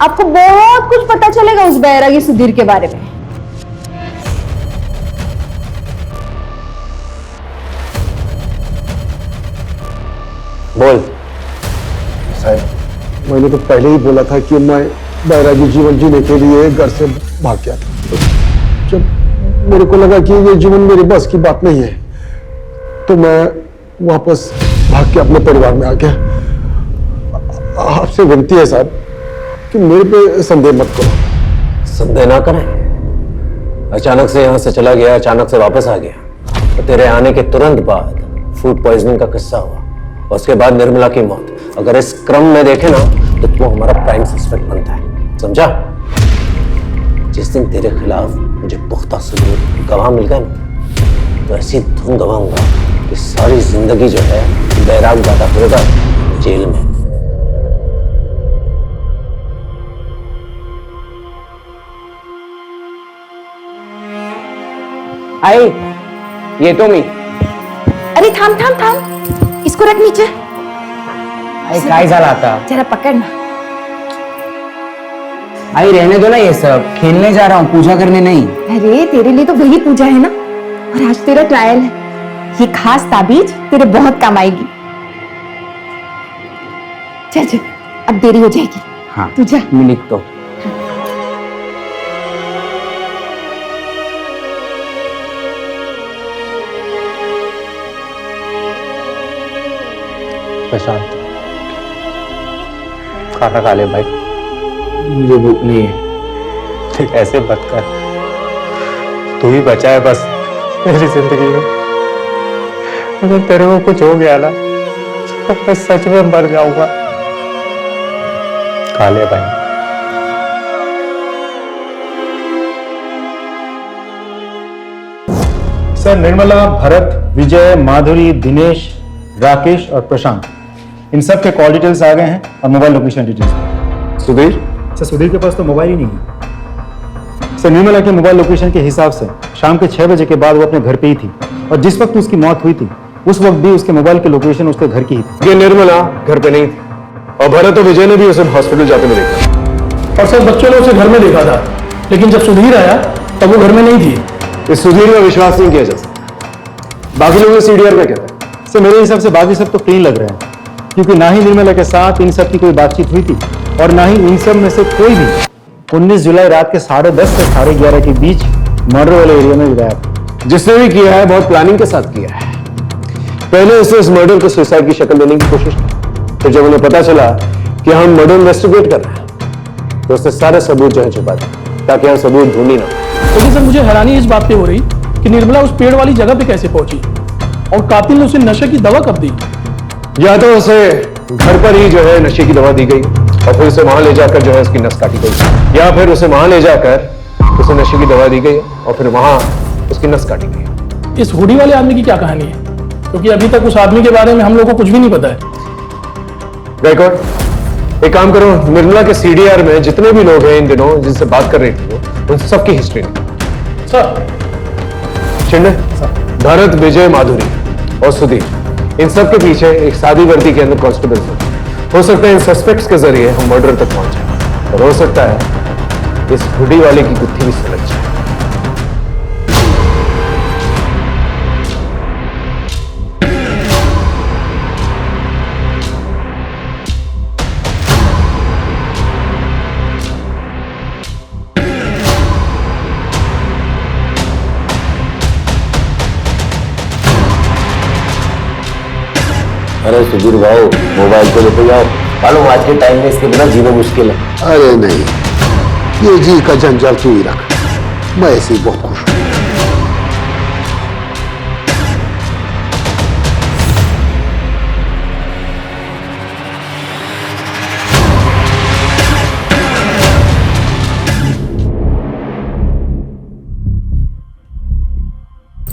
आपको बहुत कुछ पता चलेगा उस बैरागी सुधीर के बारे में। बोल। साहब मैंने तो पहले ही बोला था कि मैं बैरागी जीवन जीने के लिए घर से भाग गया था। जब मेरे को लगा कि ये जीवन मेरे बस की बात नहीं है, तो मैं वापस भाग के अपने परिवार में आ गया। आपसे विनती है साहब कि मेरे पे संदेह मत करो। संदेह ना करें, अचानक से यहाँ से चला गया, अचानक से वापस आ गया, तो तेरे आने के तुरंत बाद फूड पॉइजनिंग का किस्सा हुआ, और उसके बाद निर्मला की मौत। अगर इस क्रम में देखे ना तो वो हमारा प्राइम सस्पेक्ट बनता है, समझा? जिस दिन तेरे खिलाफ मुझे पुख्ता सबूत, गवाह मिल गए ना, तो ऐसी धुन गवाऊंगा कि सारी जिंदगी जो है बैराग गाता फिरेगा जेल में। आई, ये तो मी। अरे थाम थाम थाम, इसको रख नीचे। काय झाला आता? जरा पकड़ना। आई रहने दो ना ये सब, खेलने जा रहा हूँ, पूजा करने नहीं। अरे तेरे लिए तो वही पूजा है ना, और आज तेरा ट्रायल है। ये खास ताबीज तेरे बहुत काम आएगी। चल चल, अब देरी हो जाएगी। हाँ तू जा। मैं लिखता हूँ। प्रशांत खाना खा ले भाई। मुझे भूख नहीं है। ठीक ऐसे मत कर, तू ही बचा है बस मेरी जिंदगी में। अगर तेरे को कुछ हो गया ना तो मैं सच में मर जाऊंगा। खा ले भाई। सर निर्मला, भरत, विजय, माधुरी, दिनेश, राकेश और प्रशांत, इन सब के कॉल डिटेल्स आ गए हैं और mobile location details. Sudhir? Sir Sudhir के पास तो मोबाइल ही नहीं है। सर निर्मला के मोबाइल लोकेशन के हिसाब से शाम के 6 बजे के बाद वो अपने घर पे ही थी और जिस वक्त उसकी मौत हुई थी उस वक्त भी उसके मोबाइल की लोकेशन उसके घर की ही थी। ये निर्मला घर पे नहीं थी और भरत और विजय ने भी उसे हॉस्पिटल जाते हुए देखा। और सर बच्चों ने उसे घर में देखा था, लेकिन जब सुधीर आया तब वो घर में नहीं थी। इस सुधीर में विश्वास नहीं किया जा सकता। बाकी लोग सीडीआर में कहते हैं। सर मेरे हिसाब से बाकी सब तो क्लीन लग रहे हैं, क्योंकि ना ही निर्मला के साथ इन सब की कोई बातचीत हुई थी और ना ही इन सब में से कोई भी 19 जुलाई रात के 10:30 से 11:30 के बीच मर्डर वाले एरिया में गायब। जिसने भी किया है बहुत प्लानिंग के साथ किया है। पहले उसने इस मर्डर को सुसाइड की शक्ल देने की कोशिश की, फिर जब उन्हें पता चला कि हम मर्डर इन्वेस्टिगेट कर रहे हैं तो उसने सारे सबूत जो है छुपा दिए ताकि हम सबूत ढूंढी ना। लेकिन सर मुझे हैरानी इस बात पे हो रही कि निर्मला उस पेड़ वाली जगह पे कैसे पहुंची और कातिल ने उसे नशे की दवा कब दी? या तो उसे घर पर ही जो है नशे की दवा दी गई और फिर उसे वहां ले जाकर जो है उसकी नस काटी गई, या फिर उसे वहां ले जाकर उसे नशे की दवा दी गई और फिर वहां उसकी नस काटी गई। इस हुडी वाले आदमी की क्या कहानी है? क्योंकि अभी तक उस आदमी के बारे में हम लोगों को कुछ भी नहीं पता है। रिकॉर्ड एक काम करो, निर्मला के सीडीआर में जितने भी लोग हैं इन दिनों जिनसे बात कर रही थी वो, उन सबकी हिस्ट्री सर। शिंदे, भरत, विजय, माधुरी और सुधीर, इन सब के पीछे एक सादी वर्दी के अंदर कांस्टेबल हो सकता है इन सस्पेक्ट्स के जरिए हम मर्डर तक पहुंचे और हो सकता है इस हुडी वाले की गुत्थी भी सुलझ जाए। अरे सुधीर भाऊ, मोबाइल को लेते जाओ, मालूम आज के टाइम में इसके बिना जीना मुश्किल है। अरे नहीं, ये जी का जंजाल तू ही रख, मैं ऐसे ही बहुत खुश हूं।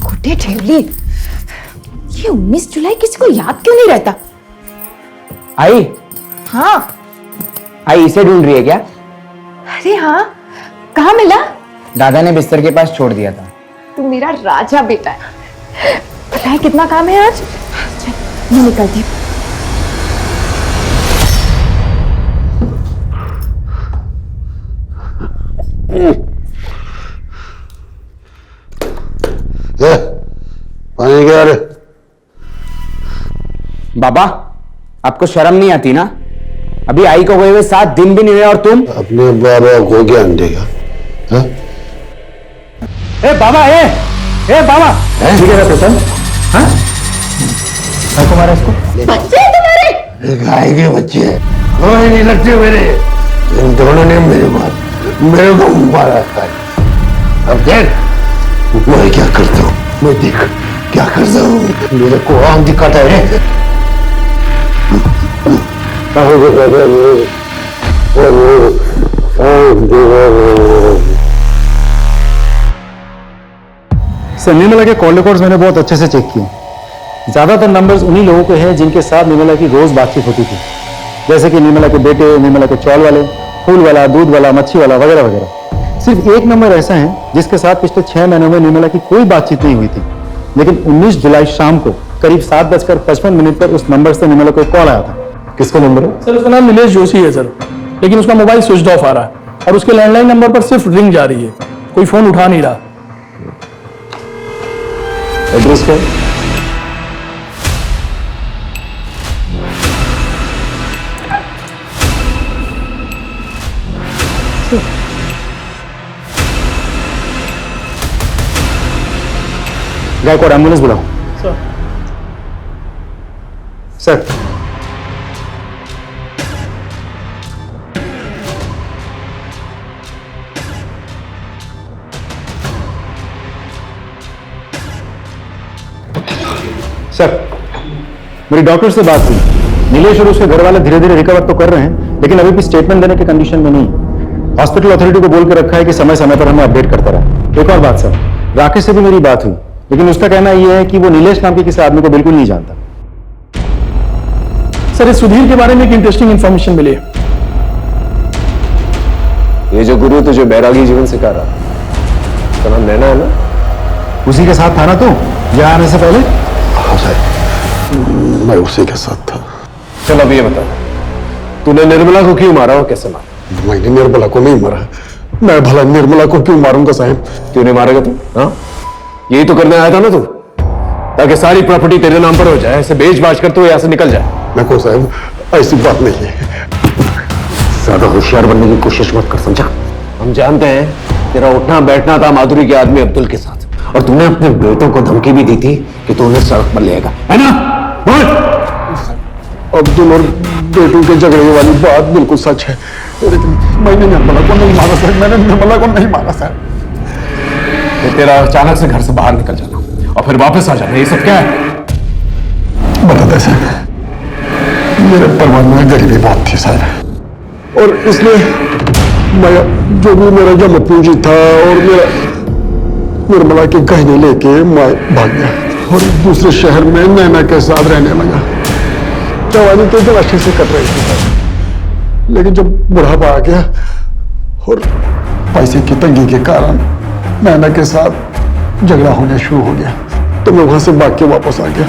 खोटे ठेवली, ये 19 जुलाई किसी को याद क्यों नहीं रहता? आई? हाँ। आई इसे ढूंढ रही है क्या? अरे हाँ, कहाँ मिला? दादा ने बिस्तर के पास छोड़ दिया था। तू मेरा राजा बेटा है। पता है कितना काम है आज? चल मैं निकलती हूँ। पानी क्या रे? बाबा, आपको शर्म नहीं आती ना? अभी आई को गए हुए 7 दिन भी नहीं हुए और तुम अपने बाबा को ज्ञान देगा? ए बाबा, ए बाबा, ठीक है प्रसन्न? हाँ? को मारा इसको? बच्चे तुम्हारे? गाय के बच्चे हैं, कोई नहीं लगते मेरे। इन दोनों ने मेरे को मारा है। अब देख मैं क्या करता हूँ, मैं देख क्या करता हूँ। मेरे को आम दिखाता है। सर निर्मला के कॉल रिकॉर्ड्स मैंने बहुत अच्छे से चेक किए। ज्यादातर नंबर्स उन्हीं लोगों के हैं जिनके साथ निर्मला की रोज बातचीत होती थी, जैसे कि निर्मला के बेटे, निर्मला के चौल वाले, फूल वाला, दूध वाला, मच्छी वाला वगैरह वगैरह। सिर्फ एक नंबर ऐसा है जिसके साथ पिछले 6 महीनों में निर्मला की कोई बातचीत नहीं हुई थी, लेकिन 19 जुलाई शाम को करीब 7:55 पर उस नंबर से निर्मला को कॉल आया था। किसका नंबर है? सर उसका नाम नीलेश जोशी है सर, लेकिन उसका मोबाइल स्विच ऑफ आ रहा है और उसके लैंडलाइन नंबर पर सिर्फ रिंग जा रही है, कोई फोन उठा नहीं रहा। एड्रेस क्या है? गायकवाड़ एम्बुलेंस बुलाओ। सर सर मेरी डॉक्टर से बात हुई। नीलेश और उसके घर वाले धीरे धीरे रिकवर तो कर रहे हैं, लेकिन अभी भी स्टेटमेंट देने की कंडीशन में नहीं है। हॉस्पिटल अथॉरिटी को बोल के रखा है कि समय समय पर हमें अपडेट करता रहे। एक और बात सर, राकेश से भी मेरी बात हुई लेकिन उसका कहना यह है कि वो नीलेश नाम के किसी आदमी को बिल्कुल नहीं जानता। सर इस सुधीर के बारे में एक इंटरेस्टिंग इंफॉर्मेशन मिली है। ये जो गुरु तुझे बैरागी जीवन सिखा रहा उसका नाम नैना है ना? उसी के साथ था ना तू यहाँ आने से पहले? हाँ साहब, मैं उसी के साथ था। चल अब ये बता, तूने निर्मला को क्यों मारा और कैसे मारा? मैंने निर्मला को नहीं मारा। मैं भला निर्मला को क्यों मारूंगा साहब? क्यों नहीं मारेगा तू? हाँ, यही तो करने आया था ना तू, ताकि सारी प्रॉपर्टी तेरे नाम पर हो जाए, ऐसे बेच बाच कर तू यहाँ से निकल जाए। देखो साहब, ऐसी बात नहीं है। ज्यादा होशियार बनने की कोशिश मत कर, समझा? हम जानते हैं तेरा उठना बैठना था माधुरी के आदमी अब्दुल के साथ, और तूने अपने बेटों को धमकी भी दी थी कि तू उन्हें सड़क पर लेगा, है ना? बोल। अब्दुल और बेटों के झगड़े वाली बात बिल्कुल सच है, लेकिन मैंने निर्मला को नहीं मारा सर। मैंने निर्मला को नहीं मारा सर। तो तेरा अचानक से घर से बाहर निकल जाना और फिर वापस आ जाना, ये सब क्या है? बताते सर, मेरे परिवार में गरीबी बहुत थी सर, और इसलिए मैं जो भी मेरा जमा पूंजी था और मेरा निर्मला के गहने लेके मैं भाग गया और दूसरे शहर में नैना के साथ रहने लगा। जवानी तो एकदम अच्छे से कट रही थी सर, लेकिन जब बुढ़ापा आ गया और पैसे की तंगी के कारण नैना के साथ झगड़ा होना शुरू हो गया, तो मैं वहां से भाग के वापस आ गया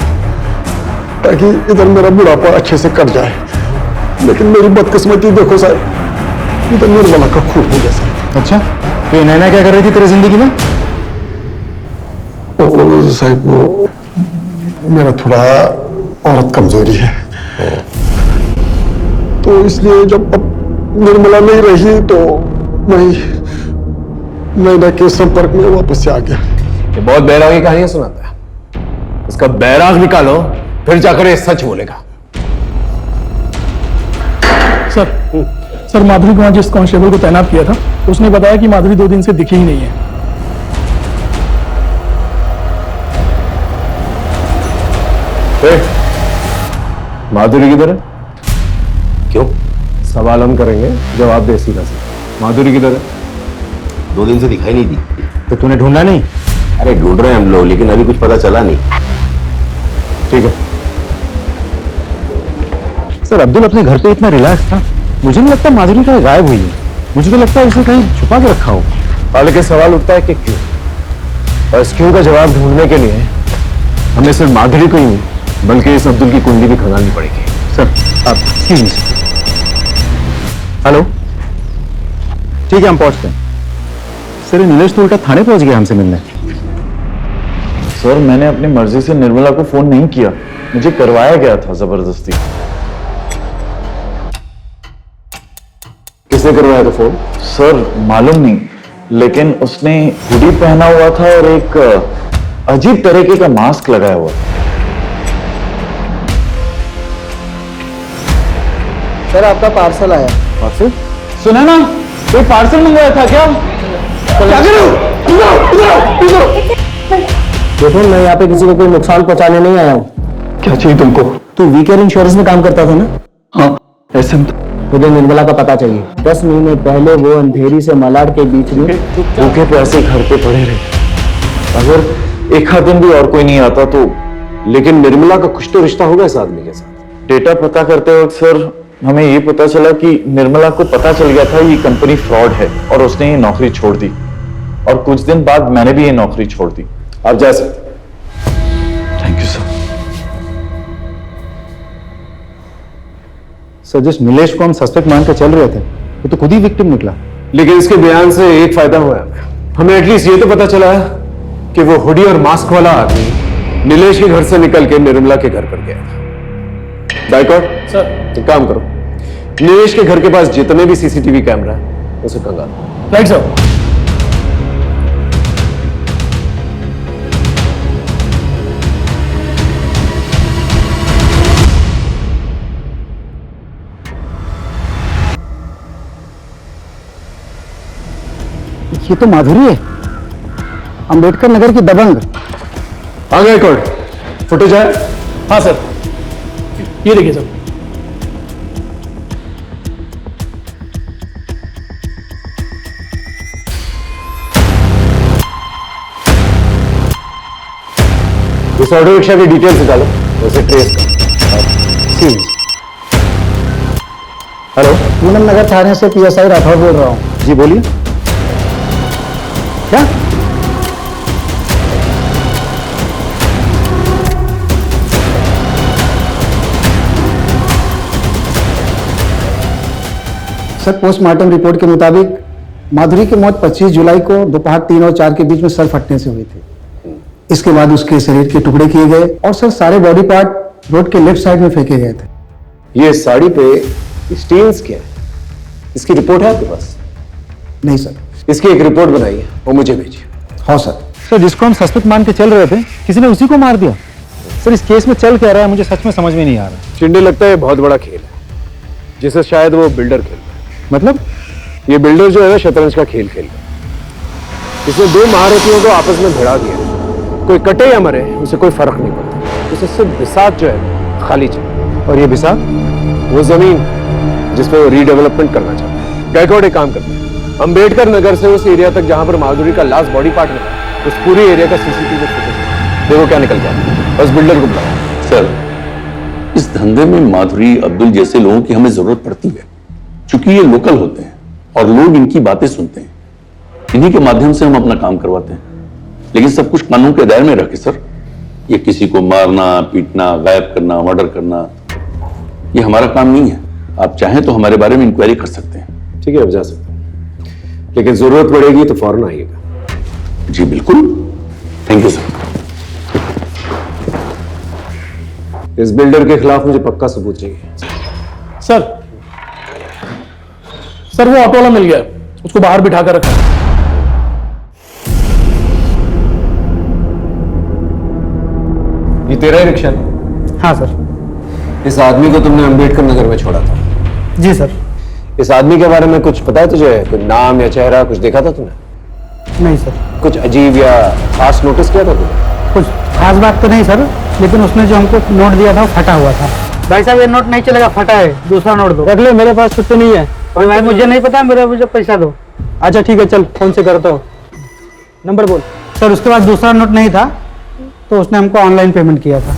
ताकि इधर मेरा बुढ़ापा अच्छे से कट जाए। लेकिन मेरी बदकिस्मती देखो साहब, इधर निर्मला का खून हो गया सर। अच्छा, तो ये नैना क्या कर रही थी तेरी जिंदगी में? साहब वो मेरा थोड़ा औरत कमजोरी है, तो इसलिए जब अब निर्मला नहीं रही तो मैं नैना के संपर्क में वापस से आ गया। ये बहुत बैरागी कहानियां सुनाता है, इसका बैराग निकालो फिर जाकर ये सच बोलेगा। सर माधुरी को वहां जिस कांस्टेबल को तैनात किया था उसने बताया कि माधुरी 2 दिन से दिखी ही नहीं है। माधुरी किधर है? क्यों? सवाल हम करेंगे, जवाब दे सीधा से। माधुरी किधर है? 2 दिन से दिखाई नहीं दी। तो तूने ढूंढा नहीं? अरे ढूंढ रहे हैं हम लोग, लेकिन अभी कुछ पता चला नहीं। ठीक है सर, अब्दुल अपने घर पे इतना रिलैक्स था, मुझे नहीं लगता माधुरी कहीं गायब हुई है। मुझे तो लगता है उसे कहीं छुपा के रखा हो। हालांकि सवाल उठता है कि क्यों, और इस क्यों का जवाब ढूंढने के लिए हमें सिर्फ माधुरी को ही नहीं बल्कि इस अब्दुल की कुंडली भी खंगालनी पड़ेगी। सर आप एक्सक्यूज मी। हेलो, ठीक है हम पहुंचते हैं। सर नीलेश तो उल्टा थाने पहुंच गया हमसे मिलने। सर मैंने अपनी मर्जी से निर्मला को फोन नहीं किया, मुझे करवाया गया था जबरदस्ती। किसने करवाया था फोन? सर मालूम नहीं, लेकिन उसने हुडी पहना हुआ था और एक अजीब तरीके का मास्क लगाया हुआ था। सर आपका पार्सल आया। पार्सल? सुना ना, कोई पार्सल मंगवाया था क्या? क्या देखो, मैं यहाँ पे किसी को कोई नुकसान पहुंचाने नहीं आया हूँ। क्या चाहिए तुमको? तू वीकेयर इंश्योरेंस में काम करता था ना? हाँ, ऐसे मुझे निर्मला का पता चाहिए। 10 महीने पहले वो अंधेरी से मलाड के बीच में भूखे प्यासे घर पे पड़े रहे। अगर एक आध दिन भी और कोई नहीं आता तो। लेकिन निर्मला का कुछ तो रिश्ता होगा इस आदमी के साथ। डेटा पता करते वक्त सर हमें ये पता चला कि निर्मला को पता चल गया था ये कंपनी फ्रॉड है और उसने ये नौकरी छोड़ दी, और कुछ दिन बाद मैंने भी ये नौकरी छोड़ दी। आप जा सकते। Thank you sir. सर जिस नीलेश को हम सस्पेक्ट मान के चल रहे थे वो तो खुद ही विक्टिम निकला। लेकिन इसके बयान से एक फायदा हुआ है, हमें एटलीस्ट ये तो पता चला है कि वो हुडी और मास्क वाला आदमी नीलेश के घर से निकल के निर्मला के घर पर गया था। बाइकआउट सर एक काम करो, नीलेश के घर के पास जितने भी सीसीटीवी कैमरा है उसे खंगालो। Right sir. ये तो माधुरी है, अंबेडकर नगर की दबंग। आ गए कोर्ट, फुटेज है? हाँ सर, ये देखिए सर। उस ऑटो रिक्शा की डिटेल्स निकालो, उसे ट्रेस करो। हेलो, पूनम नगर थाने से PSI राठौर बोल रहा हूँ। जी बोलिए। क्या? सर, पोस्टमार्टम रिपोर्ट के मुताबिक माधुरी की मौत 25 जुलाई को दोपहर 3 और 4 के बीच में सर फटने से हुई थी। इसके बाद उसके शरीर के टुकड़े किए गए और सर सारे बॉडी पार्ट रोड के लेफ्ट साइड में फेंके गए थे। ये साड़ी पे स्टेन्स क्या है? इसकी रिपोर्ट है आपके पास? नहीं सर। इसकी एक रिपोर्ट बनाइए, वो मुझे भेजिए। हाँ सर। सर, जिसको हम सस्पेक्ट मान के चल रहे थे, किसी ने उसी को मार दिया। सर, इस केस में चल क्या रहा है मुझे सच में समझ में नहीं आ रहा। चिंडे, लगता है बहुत बड़ा खेल है जिसे शायद वो बिल्डर खेल रहा है। मतलब? ये बिल्डर जो है शतरंज का खेल खेल रहा है। इसने दो महारथियों को आपस में भिड़ा दिया। कोई कटे या मरे उसे कोई फर्क नहीं पड़ता। उसे सिर्फ बिसात जो है खाली चाहिए। और ये बिसात? वो जमीन जिसपे वो रीडेवलपमेंट करना चाहता है। गायकवाड़ एक काम करते हैं, अंबेडकर नगर से उस एरिया तक जहां पर माधुरी का लास्ट बॉडी पार्ट मिला, उस पूरी एरिया का CCTV फुटेज देखो क्या निकल गया। बस बिल्डर को बुलाओ। सर, इस धंधे में माधुरी, अब्दुल जैसे लोगों की हमें जरूरत पड़ती है, क्योंकि ये लोकल होते हैं और लोग इनकी बातें सुनते हैं। इन्हीं के माध्यम से हम अपना काम करवाते हैं, लेकिन सब कुछ कानून के दायरे में रखे सर। ये किसी को मारना, पीटना, गायब करना, मर्डर करना, ये हमारा काम नहीं है। आप चाहें तो हमारे बारे में इंक्वायरी कर सकते हैं। ठीक है, अब जा सकते हैं, लेकिन जरूरत पड़ेगी तो फौरन आइएगा। जी बिल्कुल, थैंक यू सर। इस बिल्डर के खिलाफ मुझे पक्का सबूत चाहिए। सर वो ऑटो वाला मिल गया, उसको बाहर बिठा कर रखा है। ये तेरा ही रिक्शा? हाँ सर। इस आदमी को तुमने अंबेडकर नगर में छोड़ा था? जी सर। इस आदमी के बारे में कुछ पता है तुझे? कोई नाम या चेहरा कुछ देखा था तुमने? नहीं सर। कुछ अजीब या खास नोटिस किया था तुमने? कुछ खास बात तो नहीं सर, लेकिन उसने जो हमको नोट दिया था वो फटा हुआ था। भाई साहब, ये नोट नहीं चलेगा, फटा है, दूसरा नोट दो। रख ले, मेरे पास छुट्टी नहीं है। और भाई मुझे नहीं पता, मुझे पैसा दो। अच्छा ठीक है, चल फोन से करता हूँ। नंबर बोल। सर, उसके बाद दूसरा नोट नहीं था तो उसने हमको ऑनलाइन पेमेंट किया था।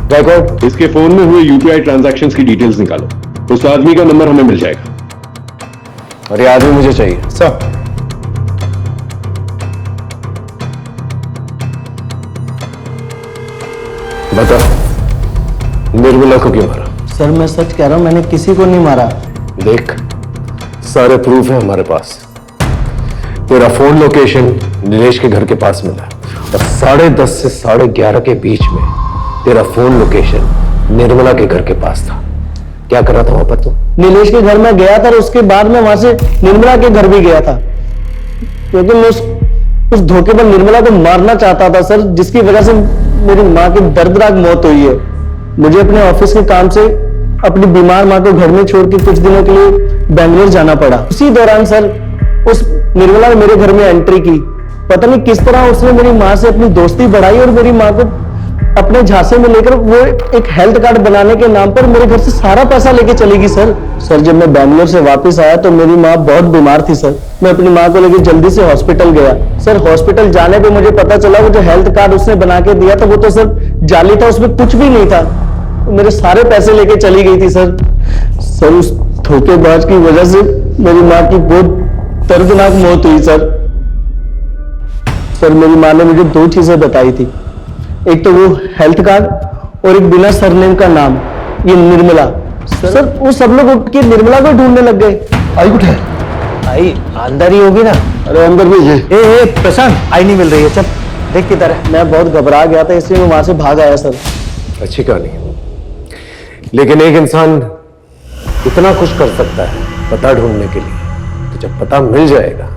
गायकवाड़, इसके फोन में हुए UPI ट्रांजैक्शंस की डिटेल्स निकालो। उस आदमी का नंबर हमें मिल जाएगा। और ये आदमी मुझे चाहिए। सर, बता, निर्मला को क्यों मारा? सर, मैं सच कह रहा हूँ, मैंने किसी को नहीं मारा। देख, सारे प्रूफ है हमारे पास। तेरा फोन लोकेशन नीलेश के घर के पास मिला और 10:30 से 11:30 के बीच में तेरा फोन लोकेशन निर्मला के घर के पास था। क्या कर रहा था वहां पर तू? नीलेश के घर में गया था और उसके बाद में वहां से निर्मला के घर भी गया था, क्योंकि मैं उस धोखे पर निर्मला को मारना चाहता था सर, जिसकी वजह से मेरी माँ की दर्दनाक मौत हुई है। मुझे अपने ऑफिस के काम से अपनी बीमार माँ को घर में छोड़ के कुछ दिनों के लिए बेंगलोर जाना पड़ा। उसी दौरान सर उस निर्मला ने मेरे घर में एंट्री की। पता नहीं किस तरह उसने मेरी माँ से अपनी दोस्ती बढ़ाई और मेरी माँ को अपने झांसे में लेकर वो एक हेल्थ कार्ड बनाने के नाम पर मेरे घर से सारा पैसा लेके चली गई सर। जब मैं बेंगलोर से वापस आया तो मेरी माँ बहुत बीमार थी सर। मैं अपनी माँ को लेकर जल्दी से हॉस्पिटल गया सर। हॉस्पिटल जाने पे मुझे पता चला वो जो हेल्थ कार्ड उसने बना के दिया था वो तो सर जाली था, उसमें कुछ भी नहीं था। मेरे सारे पैसे लेके चली गई थी सर। उस धोखेबाज की वजह से मेरी माँ की बहुत दर्दनाक मौत हुई सर। मेरी माँ ने मुझे 2 चीजें बताई थी, एक तो वो हेल्थ कार्ड और एक बिना सरनेम का नाम, ये निर्मला। सर वो सब लोग उठ के निर्मला को ढूंढने लग गए। आई कुछ है? आई अंदर ही होगी ना। अरे अंदर भी है। ए प्रशांत, आई नहीं मिल रही है, चल देख किधर है। मैं बहुत घबरा गया था इसलिए मैं वहां से भाग आया सर। अच्छी कहानी, लेकिन एक इंसान इतना कुछ कर सकता है पता ढूंढने के लिए, तो जब पता मिल जाएगा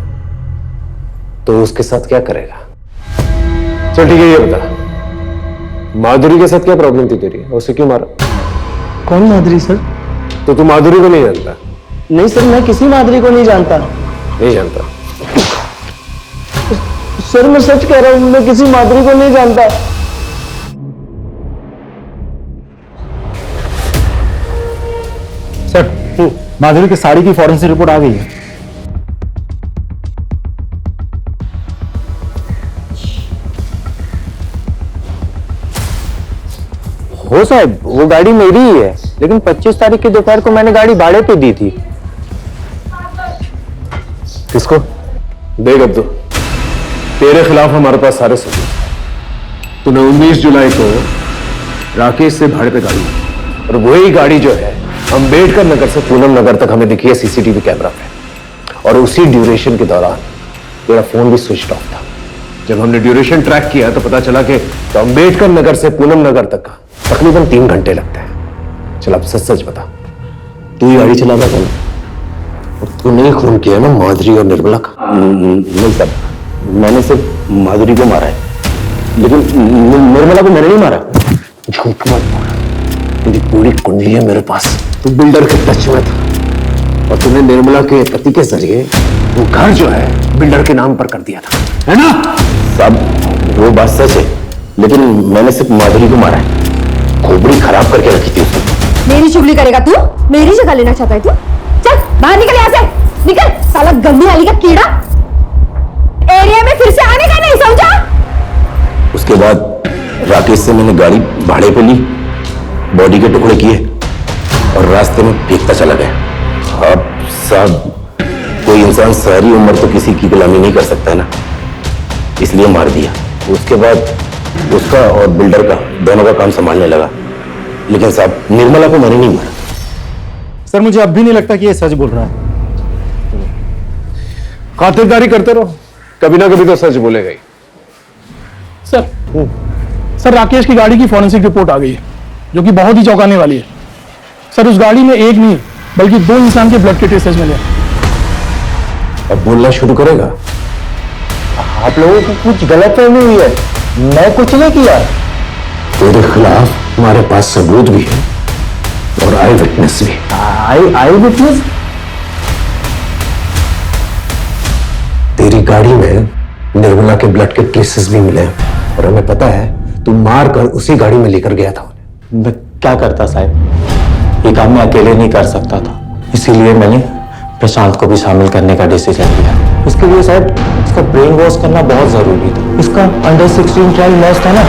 तो उसके साथ क्या करेगा? चल ठीक है, ये बता, माधुरी के साथ क्या प्रॉब्लम थी तेरी? उसे क्यों मारा? कौन माधुरी सर? तो तू माधुरी को नहीं जानता? नहीं सर, मैं किसी माधुरी को नहीं जानता। नहीं जानता? सर मैं सच कह रहा हूं, मैं किसी माधुरी को नहीं जानता। सर, माधुरी की साड़ी की फॉरेंसिक रिपोर्ट आ गई है। हो साहब, वो गाड़ी मेरी ही है, लेकिन 25 तारीख की दोपहर को मैंने गाड़ी भाड़े पे दी थी। किसको? देख अब्दुल, तेरे खिलाफ हमारे पास सारे सबूत। तूने 19 जुलाई को राकेश से भाड़े पे गाड़ी ली, और वही गाड़ी जो है अंबेडकर नगर से पूनम नगर तक हमें दिखी है सीसीटीवी कैमरा पे। और उसी ड्यूरेशन के दौरान तेरा फोन भी स्विच ऑफ था। जब हमने ड्यूरेशन ट्रैक किया तो पता चला कि तो अंबेडकर नगर से पूनम नगर तक का तकरीबन 3 घंटे लगते हैं। चल अब सच सच बता, तू ही गाड़ी चला रहा था और तूने ही खून किया ना माधुरी और निर्मला का? नहीं सर, मैंने सिर्फ माधुरी को मारा है, लेकिन निर्मला को मैंने नहीं मारा। झूठ मत बोल, तेरी पूरी कुंडली है मेरे पास। तू बिल्डर के टच में था और तूने निर्मला के पति के जरिए वो घर जो है बिल्डर के नाम पर कर दिया था, है ना? साहब वो बात सच है, लेकिन मैंने सिर्फ माधुरी को मारा है। खोपड़ी खराब करके रखी थी उसने। मेरी चुगली करेगा तू? मेरी जगह लेना चाहता है तू? चल बाहर निकल यहाँ से, निकल साला गंदी वाली का कीड़ा। एरिया में फिर से आने का नहीं, समझा? उसके बाद राकेश से मैंने गाड़ी भाड़े पे ली, बॉडी के टुकड़े किए और रास्ते में फेंकता चला गया। अब साहब, कोई इंसान सारी उम्र तो किसी की गुलामी नहीं कर सकता है ना, इसलिए मार दिया। उसके बाद उसका और बिल्डर का दोनों का काम संभालने लगा। लेकिन साहब, निर्मला को मैंने नहीं मारा। सर मुझे अब भी नहीं लगता कि ये सच बोल रहा है। खातिरदारी करते रहो, कभी ना कभी तो सच बोलेगा ही। सर राकेश की गाड़ी की फॉरेंसिक रिपोर्ट आ गई है, जो कि बहुत ही चौंकाने वाली है। सर उस गाड़ी में एक नहीं बल्कि 2 इंसान के ब्लड के टेस्ट मिले। अब बोलना शुरू करेगा? आप लोगों को कुछ गलतफहमी हुई है, मैं कुछ नहीं किया। तेरे खिलाफ हमारे पास सबूत भी है और आई विटनेस भी। आई विटनेस? तेरी गाड़ी में निर्मला के ब्लड के ट्रेसेस भी मिले और हमें पता है तू मार कर उसी गाड़ी में लेकर गया था। मैं क्या करता साहब, ये काम मैं अकेले नहीं कर सकता था, इसीलिए मैंने प्रशांत को भी शामिल करने का डिसीजन लिया। इसके लिए साहब इसका ब्रेन वॉश करना बहुत जरूरी था। इसका अंडर 16 ट्रायल मैच था ना,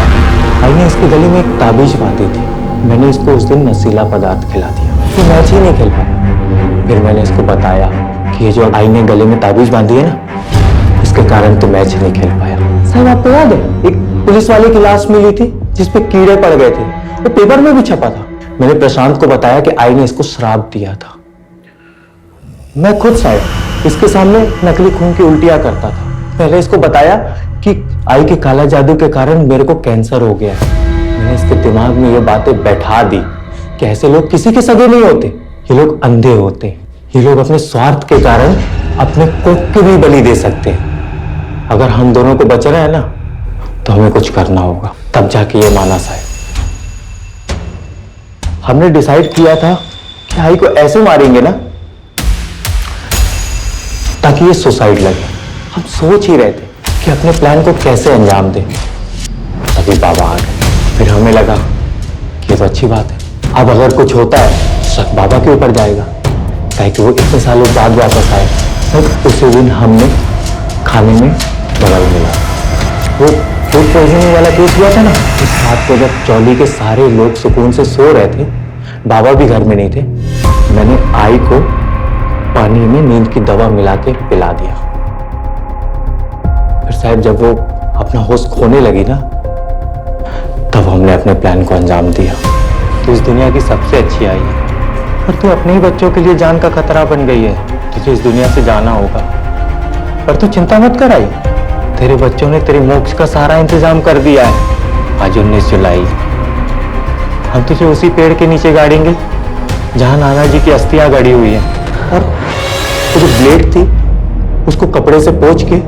आई ने इसकी गले में एक ताबीज बांधी थी। मैंने इसको उस दिन नशीला पदार्थ खिला दिया, ये मैच ही नहीं खेल पाया। फिर मैंने इसको बताया कि ये जो आई ने गले में ताबीज बांधी है ना, इसके कारण तो मैच नहीं खेल पाया। साहब आपको याद है एक पुलिस वाले की लाश मिली थी जिसपे कीड़े पड़ गए थे, वो पेपर में भी छपा था। मैंने प्रशांत को बताया कि आई ने इसको श्राप दिया था। मैं खुद साहब इसके सामने नकली खून की उल्टियां करता था। पहले इसको बताया कि आई के काला जादू के कारण मेरे को कैंसर हो गया है। मैंने इसके दिमाग में ये बातें बैठा दी कि ऐसे लोग किसी के सगे नहीं होते, ये लोग अंधे होते हैं। ये लोग अपने स्वार्थ के कारण अपने कोख के भी बलि दे सकते हैं। अगर हम दोनों को बच रहे हैं ना, तो हमें कुछ करना होगा, तब जाके ये माना साहब। हमने डिसाइड किया था कि आई को ऐसे मारेंगे ना ताकि ये सुसाइड लगे। हम सोच ही रहे थे कि अपने प्लान को कैसे अंजाम दें, तभी बाबा आ गए। फिर हमें लगा कि ये तो अच्छी बात है, अब अगर कुछ होता है शक बाबा के ऊपर जाएगा, ताकि वो इतने सालों बाद वापस आए। सर उसी दिन हमने खाने में दवाई मिला, वो फूड पॉइजनिंग वाला केस हुआ था ना, उस रात को जब चौली के सारे लोग सुकून से सो रहे थे, बाबा भी घर में नहीं थे, मैंने आई को पानी में नींद की दवा मिला के पिला दिया। फिर साहब जब वो अपना होश खोने लगी ना, तब हमने अपने प्लान को अंजाम दिया। तो इस दुनिया की सबसे अच्छी आई है, पर तू अपने ही बच्चों के लिए जान का खतरा बन गई है। तुझे इस दुनिया से जाना होगा, पर तू चिंता मत कर आई, तेरे बच्चों ने तेरे मोक्ष का सारा इंतजाम कर दिया है। आज 19 जुलाई, हम तुझे उसी पेड़ के नीचे गाड़ेंगे जहां नाना जी की अस्थियां गड़ी हुई है, और वो जो ब्लेड थी उसको कपड़े से पोंछ के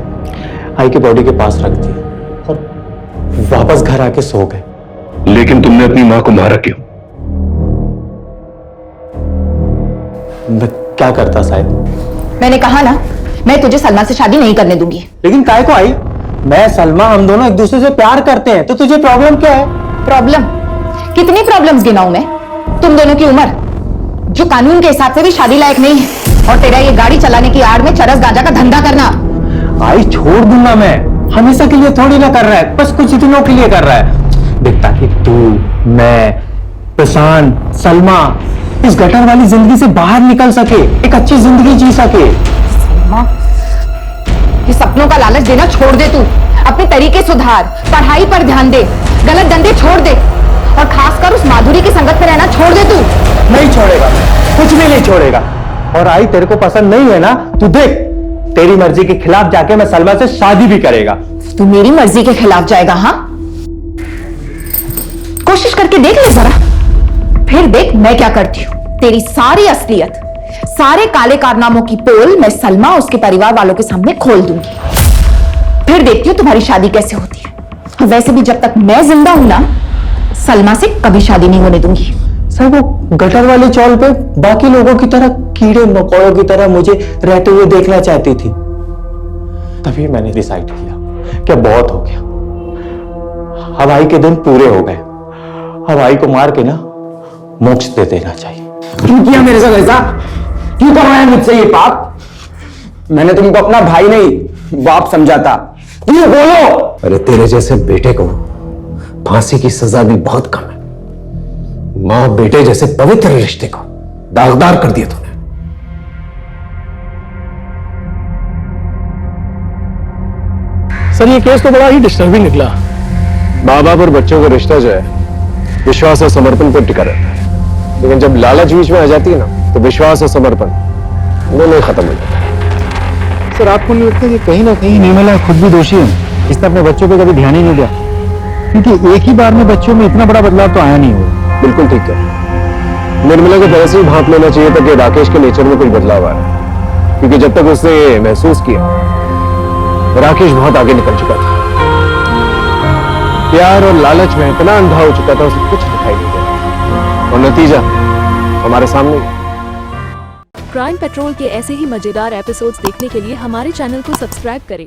आई की बॉडी के पास रख दिया और वापस घर आके सो गए। लेकिन तुमने अपनी मां को मारा क्यों? मैं क्या करता साहब? मैंने कहा ना, मैं तुझे सलमा से शादी नहीं करने दूंगी। लेकिन काय को आई, मैं सलमा हम दोनों एक दूसरे से प्यार करते हैं, तो तुझे प्रॉब्लम क्या है? प्रॉब्लम? कितनी प्रॉब्लम्स गिनाऊं मैं? तुम दोनों की उम्र जो कानून के हिसाब से भी शादी लायक नहीं है, और तेरा ये गाड़ी चलाने की आड़ में चरस गांजा का धंधा करना। आई छोड़ दूंगा मैं, हमेशा के लिए थोड़ी ना कर रहा है, बस कुछ दिनों के लिए कर रहा है। देख ताकि तू, मैं, प्रशांत, सलमा इस गटर वाली जिंदगी से बाहर निकल सके, एक अच्छी जिंदगी जी सके। ये सपनों का लालच देना छोड़ दे तू, अपने तरीके सुधार, पढ़ाई पर ध्यान दे, गलत धंधे छोड़ दे और खासकर उस माधुरी की संगत में रहना छोड़ दे तू। नहीं छोड़ेगा, कुछ भी नहीं छोड़ेगा। और आई तेरे को पसंद नहीं है ना, तू देख तेरी मर्जी के खिलाफ जाके मैं सलमा से शादी भी करेगा। तू मेरी मर्जी के खिलाफ जाएगा? हाँ, कोशिश करके देख ले जरा, फिर देख मैं क्या करती हूँ। तेरी सारी असलियत, सारे काले कारनामों की पोल मैं सलमा और उसके परिवार वालों के सामने खोल दूंगी। फिर देखती हूँ तुम्हारी शादी कैसे होती है। वैसे भी जब तक मैं जिंदा हूं ना, सलमा से कभी शादी नहीं होने दूंगी। सर वो गटर वाले चौल पे बाकी लोगों की तरह कीड़े मकोड़ों की तरह मुझे रहते हुए देखना चाहती थी। तभी मैंने डिसाइड किया कि बहुत हो गया, हवाई के दिन पूरे हो गए, हवाई को मार के ना मोक्ष दे देना चाहिए। क्यों किया मेरे साथ ऐसा? क्यों करवाया मुझसे ये पाप? मैंने तुमको अपना भाई नहीं बाप समझा था। क्यों बोलो? अरे तेरे जैसे बेटे को फांसी की सजा भी बहुत कम है। मां बेटे जैसे पवित्र रिश्ते को दागदार कर दिया तूने। सर ये केस तो बड़ा ही डिस्टर्बिंग निकला। माँ बाप और बच्चों का रिश्ता जो है विश्वास और समर्पण पर टिका रहता है, लेकिन जब लालच बीच में आ जाती है ना, तो विश्वास और समर्पण दोनों ही खत्म हो जाता है। सर आपको नहीं लगता कि कहीं ना कहीं निर्मला खुद भी दोषी है? इसने अपने बच्चों पे कभी ध्यान ही नहीं दिया, क्योंकि एक ही बार में बच्चों में इतना बड़ा बदलाव तो आया नहीं होगा। बिल्कुल ठीक है। निर्मला को पहले से ही भांप लेना चाहिए था कि राकेश के नेचर में कुछ बदलाव आ रहा है, क्योंकि जब तक उसने ये महसूस किया राकेश बहुत आगे निकल चुका था। प्यार और लालच में इतना अंधा हो चुका था, उसे कुछ दिखाई नहीं देता, और नतीजा हमारे सामने। क्राइम पेट्रोल के ऐसे ही मजेदार एपिसोड्स देखने के लिए हमारे चैनल को सब्सक्राइब करें